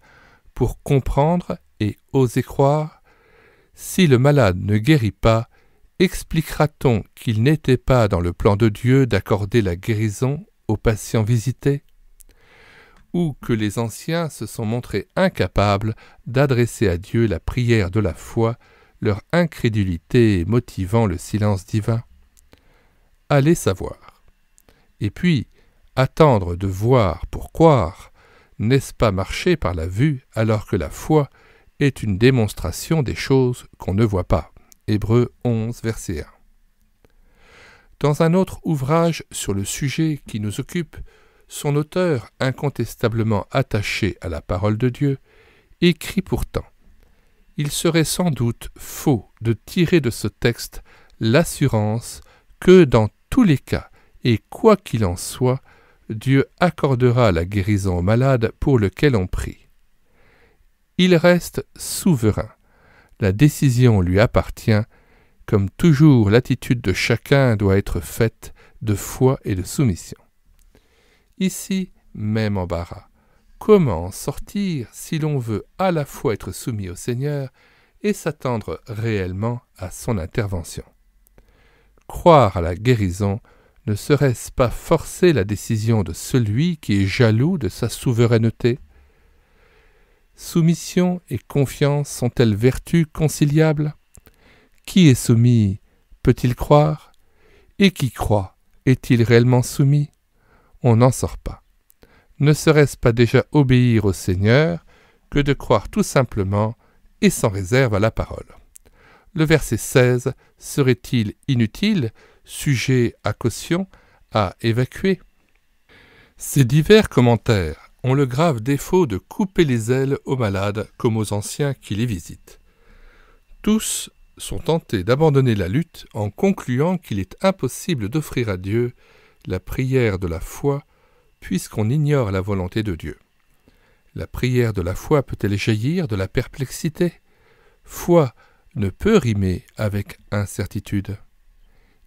pour comprendre et oser croire? Si le malade ne guérit pas, expliquera-t-on qu'il n'était pas dans le plan de Dieu d'accorder la guérison aux patients visités? Ou que les anciens se sont montrés incapables d'adresser à Dieu la prière de la foi, leur incrédulité motivant le silence divin? Allez savoir. Et puis, attendre de voir pour croire, n'est-ce pas marcher par la vue alors que la foi est une démonstration des choses qu'on ne voit pas? Hébreux 11, verset 1. Dans un autre ouvrage sur le sujet qui nous occupe, son auteur, incontestablement attaché à la parole de Dieu, écrit pourtant: « Il serait sans doute faux de tirer de ce texte l'assurance que dans tous les cas, et quoi qu'il en soit, Dieu accordera la guérison au malade pour lequel on prie. Il reste souverain. La décision lui appartient. Comme toujours, l'attitude de chacun doit être faite de foi et de soumission. » Ici, même embarras. Comment en sortir si l'on veut à la fois être soumis au Seigneur et s'attendre réellement à son intervention? Croire à la guérison, ne serait-ce pas forcer la décision de celui qui est jaloux de sa souveraineté? Soumission et confiance sont-elles vertus conciliables? Qui est soumis peut-il croire? Et qui croit est-il réellement soumis? On n'en sort pas. Ne serait-ce pas déjà obéir au Seigneur que de croire tout simplement et sans réserve à la parole. Le verset 16 serait-il inutile, sujet à caution, à évacuer? Ces divers commentaires ont le grave défaut de couper les ailes aux malades comme aux anciens qui les visitent. Tous sont tentés d'abandonner la lutte en concluant qu'il est impossible d'offrir à Dieu la prière de la foi puisqu'on ignore la volonté de Dieu. La prière de la foi peut-elle jaillir de la perplexité? Foi ne peut rimer avec incertitude.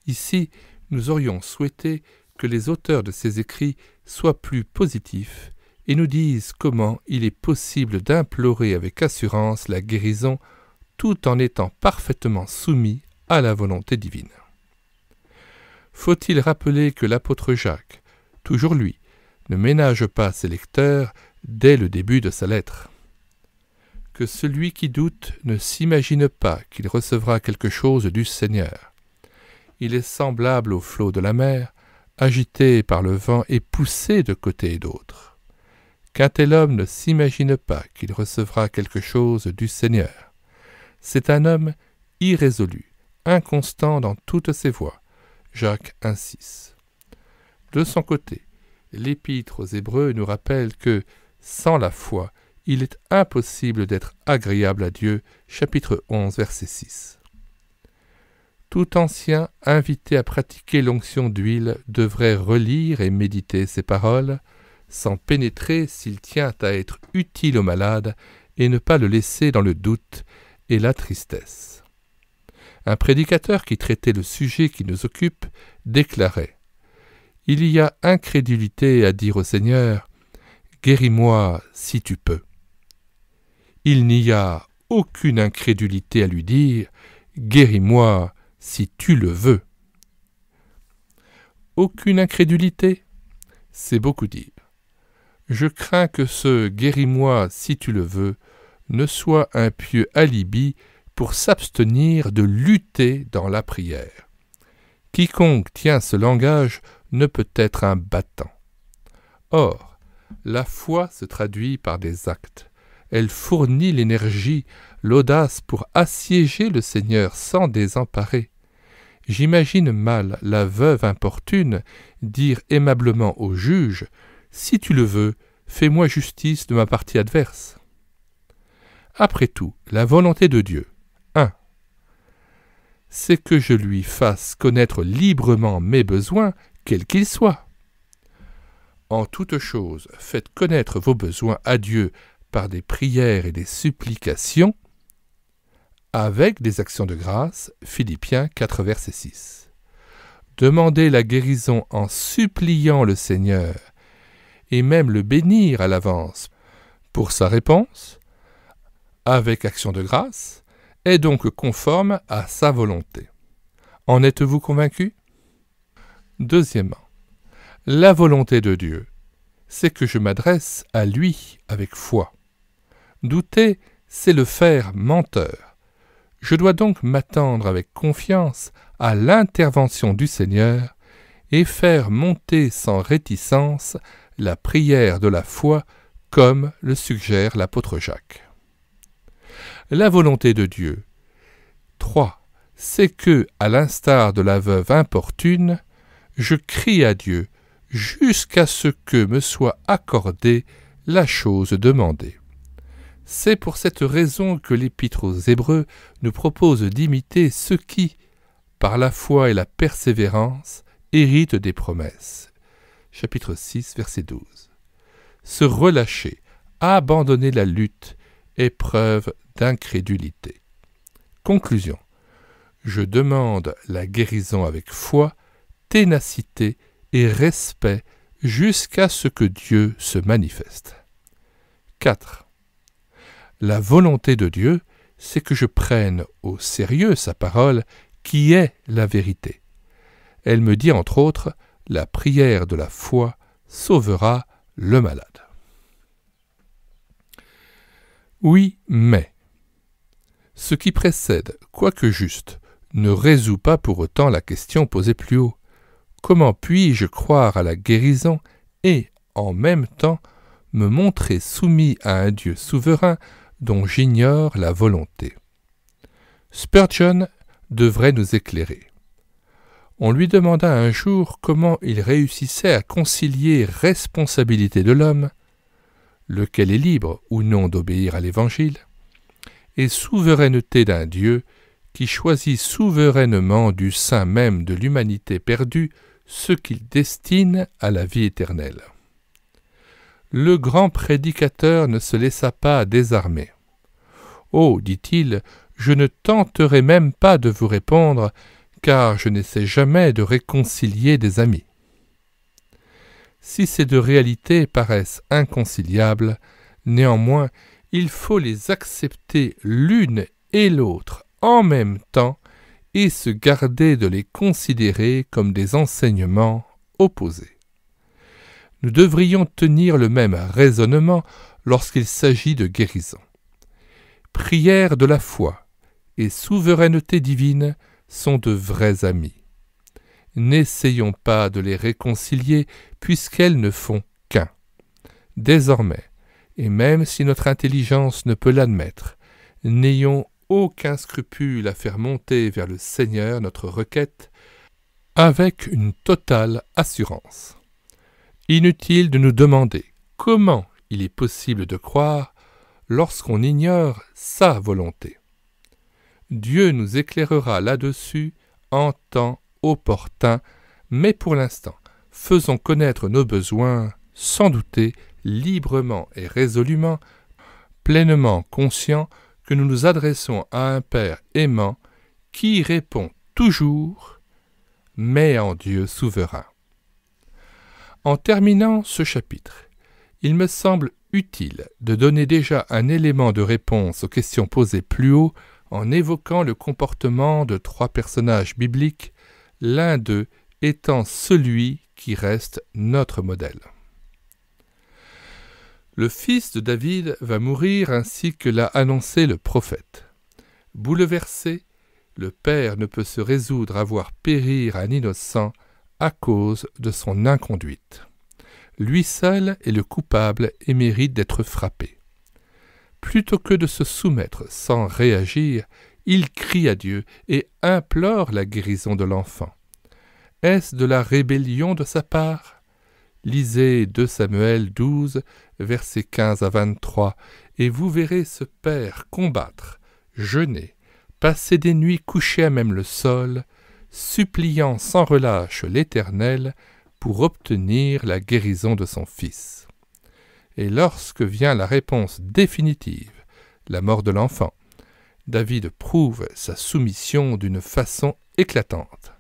Ici, nous aurions souhaité que les auteurs de ces écrits soient plus positifs et nous disent comment il est possible d'implorer avec assurance la guérison tout en étant parfaitement soumis à la volonté divine. Faut-il rappeler que l'apôtre Jacques, toujours lui, ne ménage pas ses lecteurs dès le début de sa lettre. Que celui qui doute ne s'imagine pas qu'il recevra quelque chose du Seigneur. Il est semblable au flot de la mer, agité par le vent et poussé de côté et d'autre. Qu'un tel homme ne s'imagine pas qu'il recevra quelque chose du Seigneur. C'est un homme irrésolu, inconstant dans toutes ses voies. Jacques 1,6. De son côté, l'Épître aux Hébreux nous rappelle que, sans la foi, il est impossible d'être agréable à Dieu, chapitre 11, verset 6. Tout ancien invité à pratiquer l'onction d'huile devrait relire et méditer ces paroles, sans pénétrer s'il tient à être utile au malade et ne pas le laisser dans le doute et la tristesse. Un prédicateur qui traitait le sujet qui nous occupe déclarait « Il y a incrédulité à dire au Seigneur « Guéris-moi si tu peux ». Il n'y a aucune incrédulité à lui dire « Guéris-moi si tu le veux ». Aucune incrédulité, c'est beaucoup dire. Je crains que ce « Guéris-moi si tu le veux » ne soit un pieux alibi pour s'abstenir de lutter dans la prière. Quiconque tient ce langage ne peut être un battant. Or, la foi se traduit par des actes. Elle fournit l'énergie, l'audace pour assiéger le Seigneur sans désemparer. J'imagine mal la veuve importune dire aimablement au juge « Si tu le veux, fais-moi justice de ma partie adverse ». Après tout, la volonté de Dieu, 1. C'est que je lui fasse connaître librement mes besoins, quels qu'ils soient. En toute chose, faites connaître vos besoins à Dieu par des prières et des supplications, avec des actions de grâce, Philippiens 4, verset 6. Demandez la guérison en suppliant le Seigneur, et même le bénir à l'avance pour sa réponse, avec action de grâce, est donc conforme à sa volonté. En êtes-vous convaincus? Deuxièmement, la volonté de Dieu, c'est que je m'adresse à lui avec foi. Douter, c'est le faire menteur. Je dois donc m'attendre avec confiance à l'intervention du Seigneur et faire monter sans réticence la prière de la foi comme le suggère l'apôtre Jacques. La volonté de Dieu. 3. C'est que, à l'instar de la veuve importune, je crie à Dieu jusqu'à ce que me soit accordée la chose demandée. C'est pour cette raison que l'Épître aux Hébreux nous propose d'imiter ceux qui, par la foi et la persévérance, héritent des promesses. Chapitre 6, verset 12. Se relâcher, abandonner la lutte, est preuve d'incrédulité. Conclusion. Je demande la guérison avec foi, ténacité et respect jusqu'à ce que Dieu se manifeste. 4. La volonté de Dieu, c'est que je prenne au sérieux sa parole qui est la vérité. Elle me dit entre autres, la prière de la foi sauvera le malade. Oui, mais ce qui précède, quoique juste, ne résout pas pour autant la question posée plus haut. Comment puis-je croire à la guérison et, en même temps, me montrer soumis à un Dieu souverain dont j'ignore la volonté. Spurgeon devrait nous éclairer. On lui demanda un jour comment il réussissait à concilier responsabilité de l'homme, lequel est libre ou non d'obéir à l'Évangile, et souveraineté d'un Dieu qui choisit souverainement du sein même de l'humanité perdue ce qu'il destine à la vie éternelle. Le grand prédicateur ne se laissa pas désarmer. « Oh, dit-il, je ne tenterai même pas de vous répondre, car je n'essaie jamais de réconcilier des amis. » Si ces deux réalités paraissent inconciliables, néanmoins, il faut les accepter l'une et l'autre en même temps et se garder de les considérer comme des enseignements opposés. Nous devrions tenir le même raisonnement lorsqu'il s'agit de guérison. Prière de la foi et souveraineté divine sont de vrais amis. N'essayons pas de les réconcilier puisqu'elles ne font qu'un. Désormais, et même si notre intelligence ne peut l'admettre, n'ayons aucun scrupule à faire monter vers le Seigneur notre requête avec une totale assurance. Inutile de nous demander comment il est possible de croire lorsqu'on ignore sa volonté. Dieu nous éclairera là-dessus en temps opportun, mais pour l'instant, faisons connaître nos besoins sans douter, librement et résolument, pleinement conscients que nous nous adressons à un Père aimant qui répond toujours, mais en Dieu souverain. En terminant ce chapitre, il me semble utile de donner déjà un élément de réponse aux questions posées plus haut en évoquant le comportement de trois personnages bibliques, l'un d'eux étant celui qui reste notre modèle. Le fils de David va mourir ainsi que l'a annoncé le prophète. Bouleversé, le père ne peut se résoudre à voir périr un innocent à cause de son inconduite. Lui seul est le coupable et mérite d'être frappé. Plutôt que de se soumettre sans réagir, il crie à Dieu et implore la guérison de l'enfant. Est-ce de la rébellion de sa part ? Lisez 2 Samuel 12, versets 15 à 23, et vous verrez ce père combattre, jeûner, passer des nuits couché à même le sol, suppliant sans relâche l'Éternel pour obtenir la guérison de son fils. Et lorsque vient la réponse définitive, la mort de l'enfant, David prouve sa soumission d'une façon éclatante.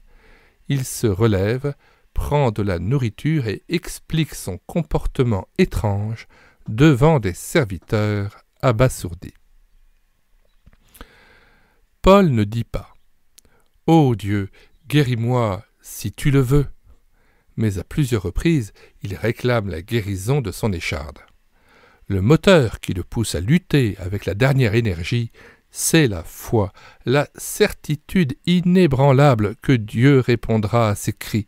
Il se relève, prend de la nourriture et explique son comportement étrange devant des serviteurs abasourdis. Paul ne dit pas « Ô Dieu, guéris-moi si tu le veux », mais à plusieurs reprises, il réclame la guérison de son écharde. Le moteur qui le pousse à lutter avec la dernière énergie, c'est la foi, la certitude inébranlable que Dieu répondra à ses cris.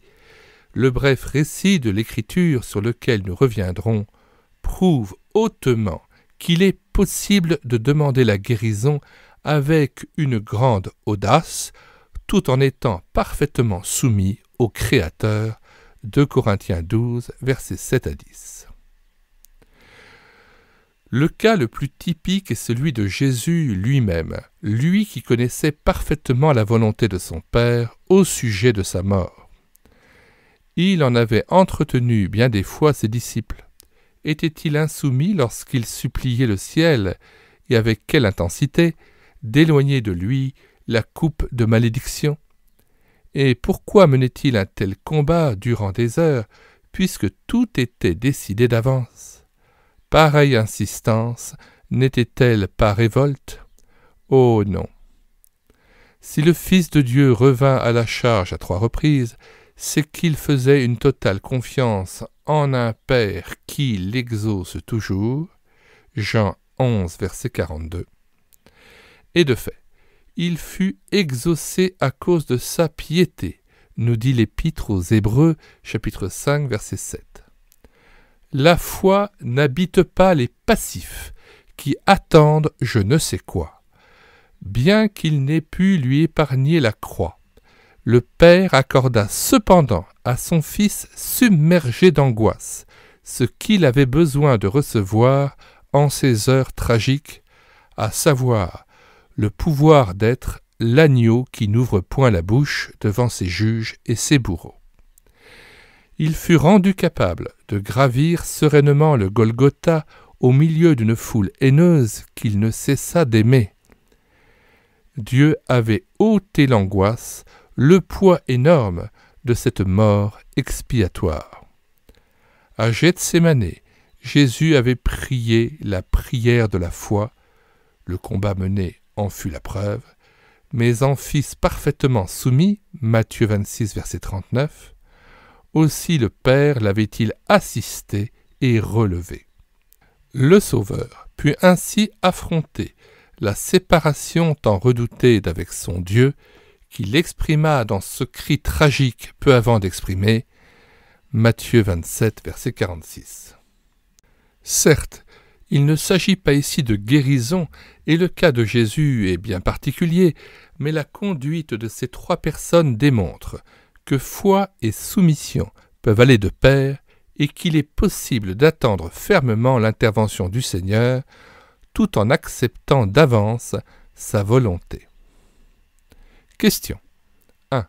Le bref récit de l'Écriture sur lequel nous reviendrons prouve hautement qu'il est possible de demander la guérison avec une grande audace, tout en étant parfaitement soumis au Créateur. 2 Corinthiens 12, versets 7 à 10. Le cas le plus typique est celui de Jésus lui-même, lui qui connaissait parfaitement la volonté de son Père au sujet de sa mort. Il en avait entretenu bien des fois ses disciples. Était-il insoumis lorsqu'il suppliait le ciel, et avec quelle intensité, d'éloigner de lui la coupe de malédiction ? Et pourquoi menait-il un tel combat durant des heures, puisque tout était décidé d'avance ? Pareille insistance n'était-elle pas révolte ? Oh non ! Si le Fils de Dieu revint à la charge à 3 reprises, c'est qu'il faisait une totale confiance en un Père qui l'exauce toujours, Jean 11, verset 42. Et de fait, il fut exaucé à cause de sa piété, nous dit l'Épître aux Hébreux, chapitre 5, verset 7. La foi n'habite pas les passifs, qui attendent je ne sais quoi. Bien qu'il n'ait pu lui épargner la croix, le Père accorda cependant à son Fils submergé d'angoisse ce qu'il avait besoin de recevoir en ces heures tragiques, à savoir le pouvoir d'être l'agneau qui n'ouvre point la bouche devant ses juges et ses bourreaux. Il fut rendu capable de gravir sereinement le Golgotha au milieu d'une foule haineuse qu'il ne cessa d'aimer. Dieu avait ôté l'angoisse, le poids énorme de cette mort expiatoire. À Gethsémane, Jésus avait prié la prière de la foi. Le combat mené en fut la preuve, mais en fils parfaitement soumis, Matthieu 26, verset 39, aussi le Père l'avait-il assisté et relevé. Le Sauveur put ainsi affronter la séparation tant redoutée d'avec son Dieu, qu'il exprima dans ce cri tragique peu avant d'exprimer, Matthieu 27, verset 46. Certes, il ne s'agit pas ici de guérison, et le cas de Jésus est bien particulier, mais la conduite de ces trois personnes démontre que foi et soumission peuvent aller de pair et qu'il est possible d'attendre fermement l'intervention du Seigneur tout en acceptant d'avance sa volonté. Question 1.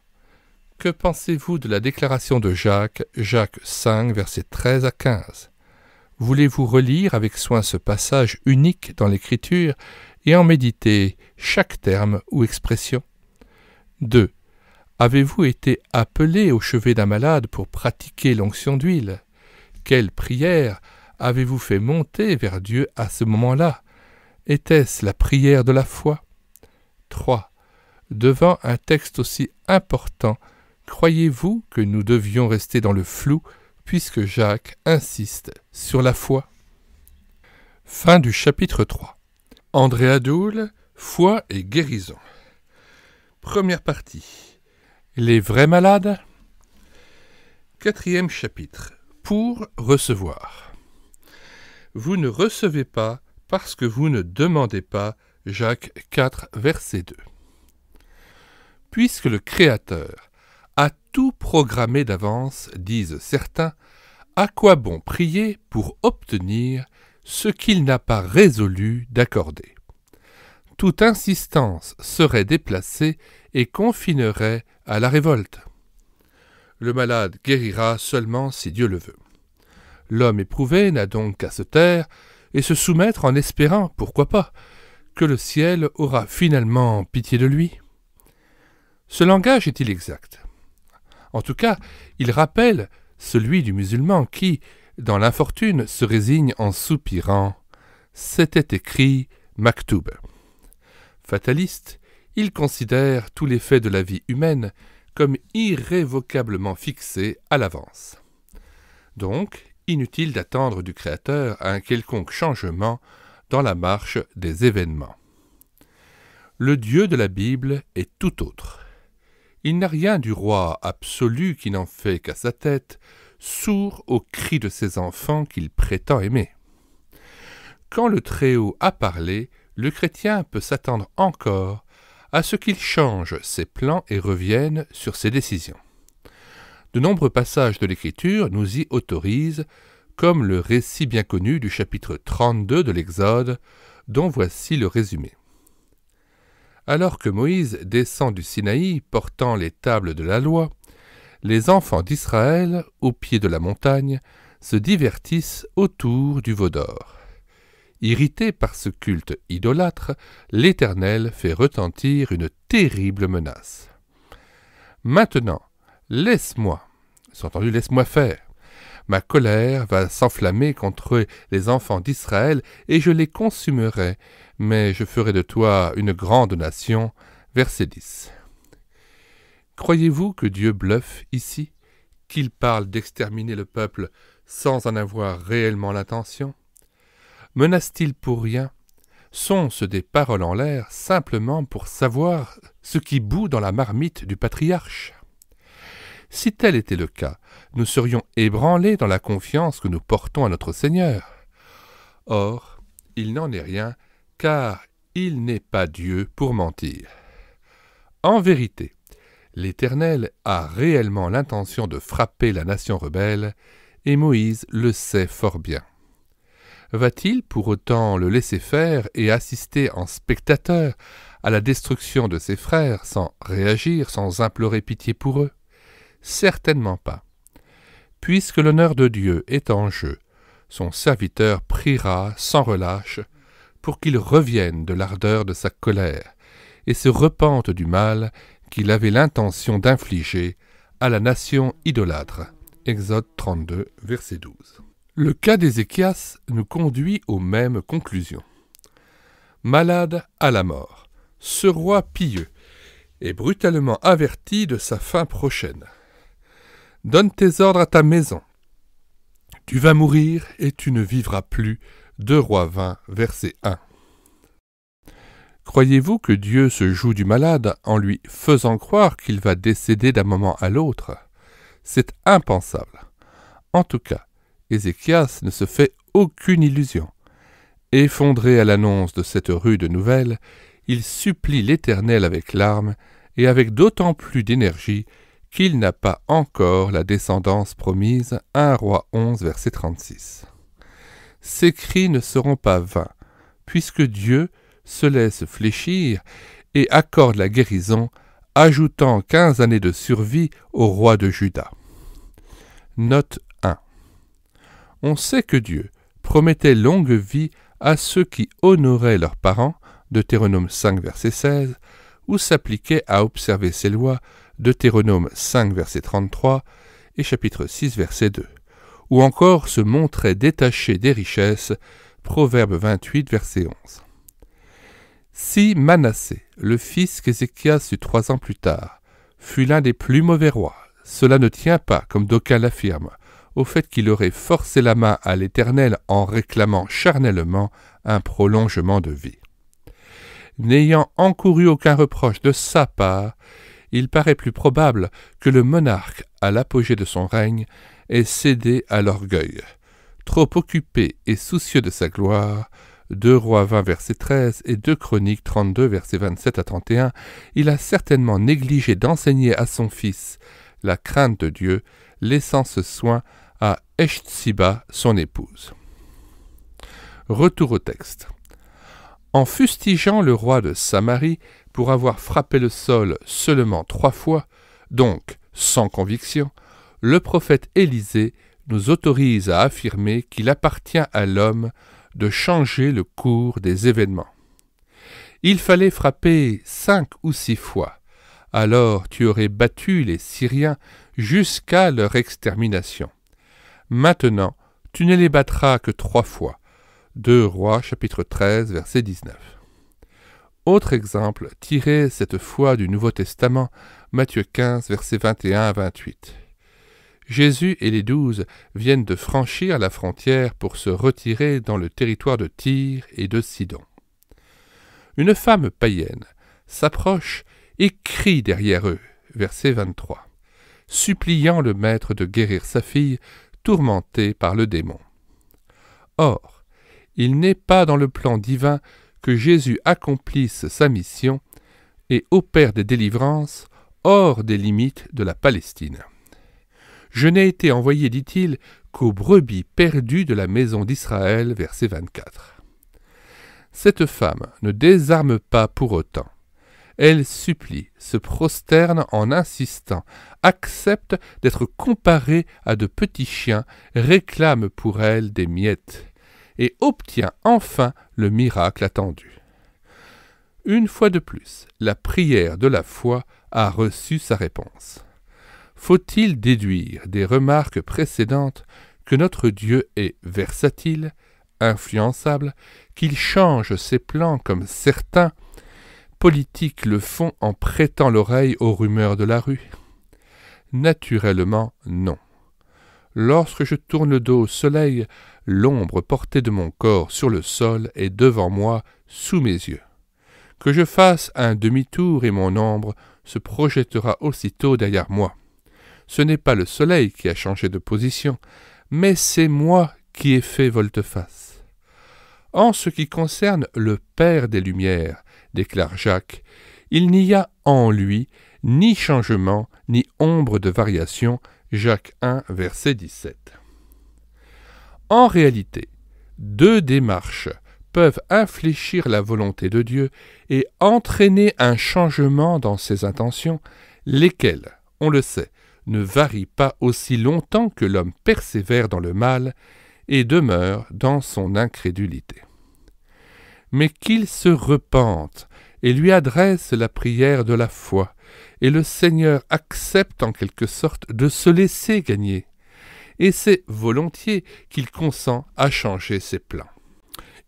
Que pensez-vous de la déclaration de Jacques, Jacques 5, versets 13 à 15 ? Voulez-vous relire avec soin ce passage unique dans l'Écriture et en méditer chaque terme ou expression ? 2. Avez-vous été appelé au chevet d'un malade pour pratiquer l'onction d'huile ? Quelle prière avez-vous fait monter vers Dieu à ce moment-là ? Était-ce la prière de la foi ? 3. Devant un texte aussi important, croyez-vous que nous devions rester dans le flou puisque Jacques insiste sur la foi ? Fin du chapitre 3. André Adoul, foi et guérison. Première partie. Les vrais malades. 4e chapitre. Pour recevoir. Vous ne recevez pas parce que vous ne demandez pas. Jacques 4, verset 2. Puisque le Créateur a tout programmé d'avance, disent certains, à quoi bon prier pour obtenir ce qu'il n'a pas résolu d'accorder ? Toute insistance serait déplacée et confinerait à la révolte. Le malade guérira seulement si Dieu le veut. L'homme éprouvé n'a donc qu'à se taire et se soumettre en espérant, pourquoi pas, que le ciel aura finalement pitié de lui. Ce langage est-il exact ? En tout cas, il rappelle celui du musulman qui, dans l'infortune, se résigne en soupirant. C'était écrit Maktoub. Fataliste, il considère tous les faits de la vie humaine comme irrévocablement fixés à l'avance. Donc, inutile d'attendre du Créateur un quelconque changement dans la marche des événements. Le Dieu de la Bible est tout autre. Il n'a rien du roi absolu qui n'en fait qu'à sa tête, sourd aux cris de ses enfants qu'il prétend aimer. Quand le Très-Haut a parlé, le chrétien peut s'attendre encore à ce qu'il change ses plans et revienne sur ses décisions. De nombreux passages de l'Écriture nous y autorisent, comme le récit bien connu du chapitre 32 de l'Exode, dont voici le résumé. Alors que Moïse descend du Sinaï portant les tables de la loi, les enfants d'Israël, au pied de la montagne, se divertissent autour du veau d'or. Irrité par ce culte idolâtre, l'Éternel fait retentir une terrible menace. « Maintenant, laisse-moi, sous-entendu laisse-moi faire. Ma colère va s'enflammer contre les enfants d'Israël et je les consumerai, mais je ferai de toi une grande nation. » Verset 10. Croyez-vous que Dieu bluffe ici, qu'il parle d'exterminer le peuple sans en avoir réellement l'intention ? Menace-t-il pour rien ? Sont-ce des paroles en l'air simplement pour savoir ce qui bout dans la marmite du patriarche ? Si tel était le cas, nous serions ébranlés dans la confiance que nous portons à notre Seigneur. Or, il n'en est rien, car il n'est pas Dieu pour mentir. En vérité, l'Éternel a réellement l'intention de frapper la nation rebelle, et Moïse le sait fort bien. Va-t-il pour autant le laisser faire et assister en spectateur à la destruction de ses frères sans réagir, sans implorer pitié pour eux? Certainement pas. Puisque l'honneur de Dieu est en jeu, son serviteur priera sans relâche pour qu'il revienne de l'ardeur de sa colère et se repente du mal qu'il avait l'intention d'infliger à la nation idolâtre. Exode 32, verset 12. Le cas d'Ézéchias nous conduit aux mêmes conclusions. Malade à la mort, ce roi pieux est brutalement averti de sa fin prochaine. Donne tes ordres à ta maison. Tu vas mourir et tu ne vivras plus. 2 Rois 20, verset 1. Croyez-vous que Dieu se joue du malade en lui faisant croire qu'il va décéder d'un moment à l'autre? C'est impensable. En tout cas, Ézéchias ne se fait aucune illusion. Effondré à l'annonce de cette rude nouvelle, il supplie l'Éternel avec larmes et avec d'autant plus d'énergie qu'il n'a pas encore la descendance promise. 1 Roi 11, verset 36. Ces cris ne seront pas vains, puisque Dieu se laisse fléchir et accorde la guérison, ajoutant 15 années de survie au roi de Juda. Note 1. On sait que Dieu promettait longue vie à ceux qui honoraient leurs parents, Deutéronome 5, verset 16, ou s'appliquaient à observer ses lois, Deutéronome 5, verset 33, et chapitre 6, verset 2, ou encore se montraient détachés des richesses, Proverbe 28, verset 11. Si Manassé, le fils qu'Ézéchias eut 3 ans plus tard, fut l'un des plus mauvais rois, cela ne tient pas, comme d'aucuns l'affirment, au fait qu'il aurait forcé la main à l'Éternel en réclamant charnellement un prolongement de vie. N'ayant encouru aucun reproche de sa part, il paraît plus probable que le monarque, à l'apogée de son règne, ait cédé à l'orgueil. Trop occupé et soucieux de sa gloire, 2 Rois 20, verset 13 et 2 Chroniques 32, versets 27 à 31, il a certainement négligé d'enseigner à son fils la crainte de Dieu, laissant ce soin à Eshtsiba, son épouse. Retour au texte. En fustigeant le roi de Samarie pour avoir frappé le sol seulement 3 fois, donc sans conviction, le prophète Élisée nous autorise à affirmer qu'il appartient à l'homme de changer le cours des événements. Il fallait frapper 5 ou 6 fois, alors tu aurais battu les Syriens jusqu'à leur extermination. Maintenant, tu ne les battras que 3 fois. 2 Rois, chapitre 13, verset 19. Autre exemple, tiré cette fois du Nouveau Testament, Matthieu 15, versets 21 à 28. Jésus et les 12 viennent de franchir la frontière pour se retirer dans le territoire de Tyr et de Sidon. Une femme païenne s'approche et crie derrière eux, verset 23, suppliant le maître de guérir sa fille, tourmentée par le démon. Or, il n'est pas dans le plan divin que Jésus accomplisse sa mission et opère des délivrances hors des limites de la Palestine. Je n'ai été envoyé, dit-il, qu'aux brebis perdues de la maison d'Israël, verset 24. Cette femme ne désarme pas pour autant. Elle supplie, se prosterne en insistant, accepte d'être comparée à de petits chiens, réclame pour elle des miettes, et obtient enfin le miracle attendu. Une fois de plus, la prière de la foi a reçu sa réponse. Faut-il déduire des remarques précédentes que notre Dieu est versatile, influençable, qu'il change ses plans comme certains politiques le font en prêtant l'oreille aux rumeurs de la rue? Naturellement, non. Lorsque je tourne le dos au soleil, l'ombre portée de mon corps sur le sol est devant moi, sous mes yeux. Que je fasse un demi-tour et mon ombre se projettera aussitôt derrière moi. ce n'est pas le soleil qui a changé de position, mais c'est moi qui ai fait volte-face. En ce qui concerne le Père des Lumières, déclare Jacques, il n'y a en lui ni changement, ni ombre de variation, Jacques 1, verset 17. En réalité, deux démarches peuvent infléchir la volonté de Dieu et entraîner un changement dans ses intentions, lesquelles, on le sait, ne varient pas aussi longtemps que l'homme persévère dans le mal et demeure dans son incrédulité. Mais qu'il se repente et lui adresse la prière de la foi, et le Seigneur accepte en quelque sorte de se laisser gagner, et c'est volontiers qu'il consent à changer ses plans.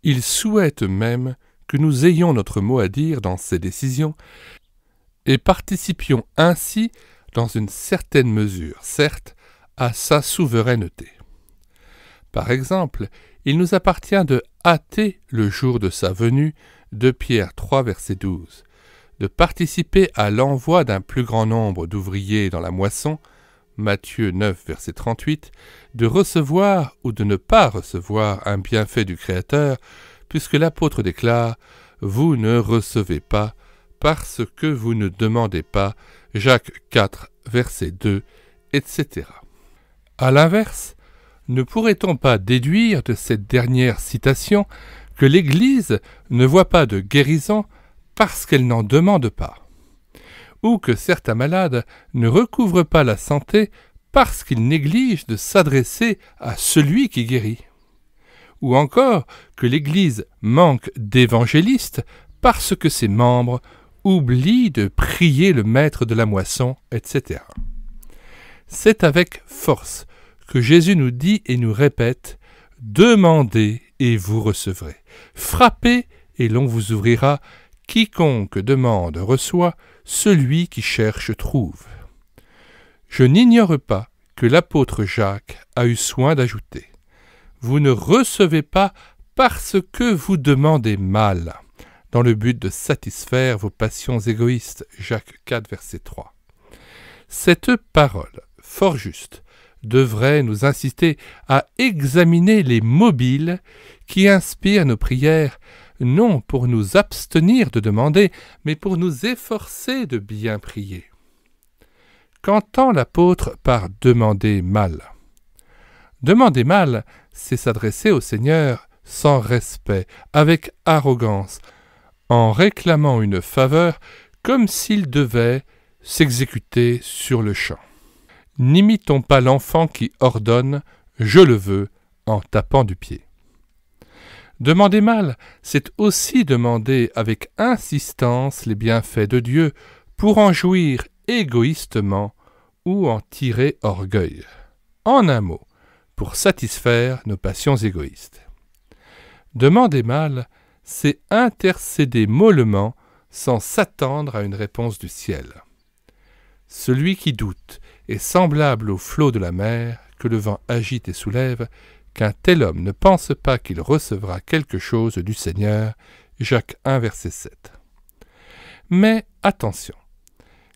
Il souhaite même que nous ayons notre mot à dire dans ces décisions, et participions ainsi, dans une certaine mesure, certes, à sa souveraineté. Par exemple, il nous appartient de hâter le jour de sa venue, 2 Pierre 3, verset 12, de participer à l'envoi d'un plus grand nombre d'ouvriers dans la moisson, Matthieu 9, verset 38, de recevoir ou de ne pas recevoir un bienfait du Créateur, puisque l'apôtre déclare « Vous ne recevez pas parce que vous ne demandez pas » Jacques 4, verset 2, etc. À l'inverse, ne pourrait-on pas déduire de cette dernière citation que l'Église ne voit pas de guérison parce qu'elle n'en demande pas, ou que certains malades ne recouvrent pas la santé parce qu'ils négligent de s'adresser à celui qui guérit, ou encore que l'Église manque d'évangélistes parce que ses membres oublient de prier le maître de la moisson, etc. C'est avec force que Jésus nous dit et nous répète « Demandez et vous recevrez. Frappez et l'on vous ouvrira. Quiconque demande reçoit, celui qui cherche trouve. » Je n'ignore pas que l'apôtre Jacques a eu soin d'ajouter « Vous ne recevez pas parce que vous demandez mal, dans le but de satisfaire vos passions égoïstes. » Jacques 4, verset 3. Cette parole, fort juste, devrait nous inciter à examiner les mobiles qui inspirent nos prières, non pour nous abstenir de demander, mais pour nous efforcer de bien prier. Qu'entend l'apôtre par « demander mal » ? Demander mal, c'est s'adresser au Seigneur sans respect, avec arrogance, en réclamant une faveur comme s'il devait s'exécuter sur le champ. N'imitons pas l'enfant qui ordonne « je le veux » en tapant du pied. Demander mal, c'est aussi demander avec insistance les bienfaits de Dieu pour en jouir égoïstement ou en tirer orgueil. En un mot, pour satisfaire nos passions égoïstes. Demander mal, c'est intercéder mollement sans s'attendre à une réponse du ciel. Celui qui doute est semblable au flot de la mer que le vent agite et soulève, qu'un tel homme ne pense pas qu'il recevra quelque chose du Seigneur. Jacques 1, verset 7. Mais attention,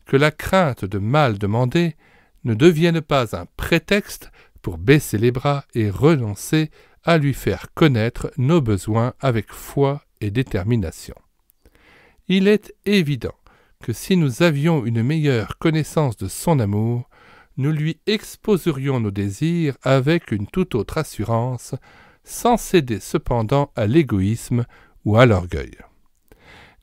que la crainte de mal demander ne devienne pas un prétexte pour baisser les bras et renoncer à lui faire connaître nos besoins avec foi et détermination. Il est évident que si nous avions une meilleure connaissance de son amour, nous lui exposerions nos désirs avec une toute autre assurance, sans céder cependant à l'égoïsme ou à l'orgueil.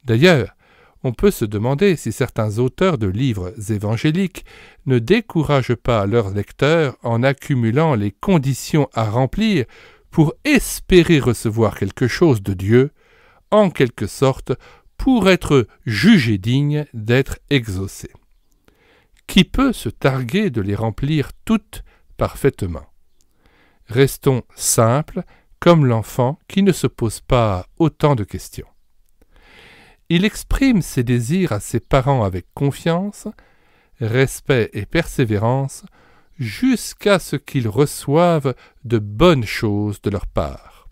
D'ailleurs, on peut se demander si certains auteurs de livres évangéliques ne découragent pas leurs lecteurs en accumulant les conditions à remplir pour espérer recevoir quelque chose de Dieu, en quelque sorte pour être jugés dignes d'être exaucés. Qui peut se targuer de les remplir toutes parfaitement ? Restons simples comme l'enfant qui ne se pose pas autant de questions. Il exprime ses désirs à ses parents avec confiance, respect et persévérance, jusqu'à ce qu'ils reçoivent de bonnes choses de leur part.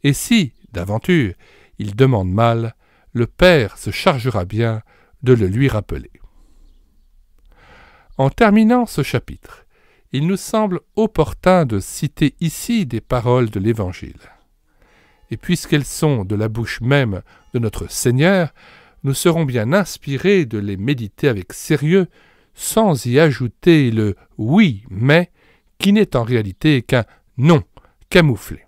Et si, d'aventure, il demande mal, le Père se chargera bien de le lui rappeler. En terminant ce chapitre, il nous semble opportun de citer ici des paroles de l'Évangile. Et puisqu'elles sont de la bouche même de notre Seigneur, nous serons bien inspirés de les méditer avec sérieux, sans y ajouter le « oui, mais » qui n'est en réalité qu'un « non » camouflé.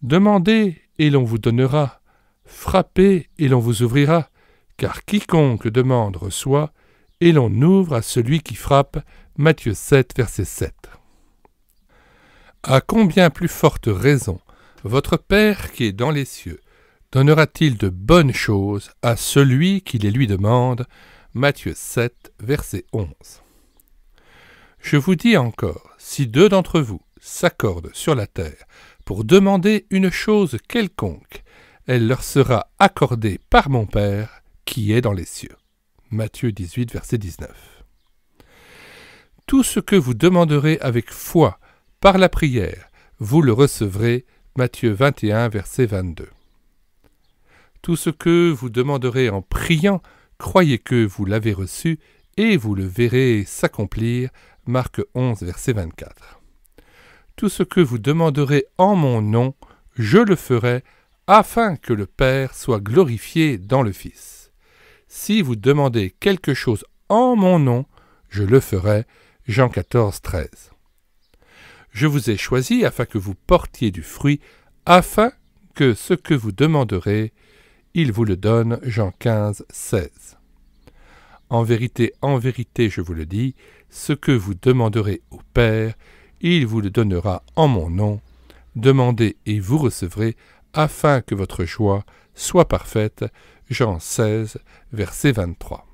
Demandez et l'on vous donnera, frappez et l'on vous ouvrira, car quiconque demande reçoit, et l'on ouvre à celui qui frappe. Matthieu 7, verset 7. À combien plus forte raison votre Père qui est dans les cieux donnera-t-il de bonnes choses à celui qui les lui demande? Matthieu 7, verset 11. Je vous dis encore, si 2 d'entre vous s'accordent sur la terre pour demander une chose quelconque, elle leur sera accordée par mon Père qui est dans les cieux. Matthieu 18, verset 19. Tout ce que vous demanderez avec foi par la prière, vous le recevrez. Matthieu 21, verset 22. Tout ce que vous demanderez en priant, croyez que vous l'avez reçu et vous le verrez s'accomplir. Marc 11, verset 24. Tout ce que vous demanderez en mon nom, je le ferai, afin que le Père soit glorifié dans le Fils. Si vous demandez quelque chose en mon nom, je le ferai. Jean 14, 13. Je vous ai choisi afin que vous portiez du fruit, afin que ce que vous demanderez, il vous le donne. Jean 15, 16. En vérité, je vous le dis, ce que vous demanderez au Père, il vous le donnera en mon nom. Demandez et vous recevrez, afin que votre joie soit parfaite. Jean 16, verset 23.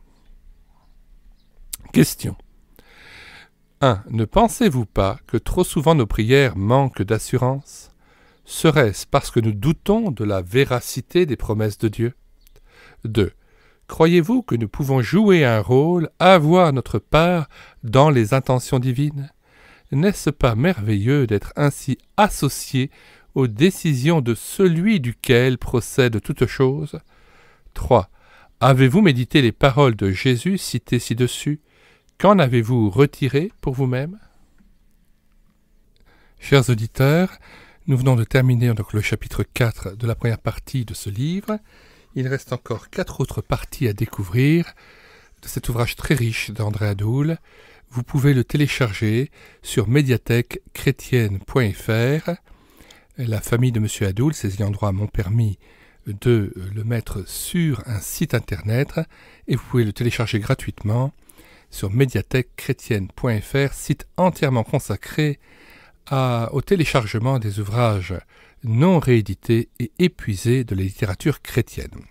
Question. 1. Ne pensez-vous pas que trop souvent nos prières manquent d'assurance? Serait-ce parce que nous doutons de la véracité des promesses de Dieu? 2. Croyez-vous que nous pouvons jouer un rôle, avoir notre part dans les intentions divines? N'est-ce pas merveilleux d'être ainsi associé aux décisions de celui duquel procède toute chose? 3. Avez-vous médité les paroles de Jésus citées ci-dessus? Qu'en avez-vous retiré pour vous-même? Chers auditeurs, nous venons de terminer donc le chapitre 4 de la première partie de ce livre. Il reste encore 4 autres parties à découvrir de cet ouvrage très riche d'André Adoul. Vous pouvez le télécharger sur médiathèque-chrétienne.fr. La famille de M. Adoul, ses ayants droit m'ont permis de le mettre sur un site internet et vous pouvez le télécharger gratuitement sur médiathèque-chrétienne.fr, site entièrement consacré au téléchargement des ouvrages non réédités et épuisés de la littérature chrétienne.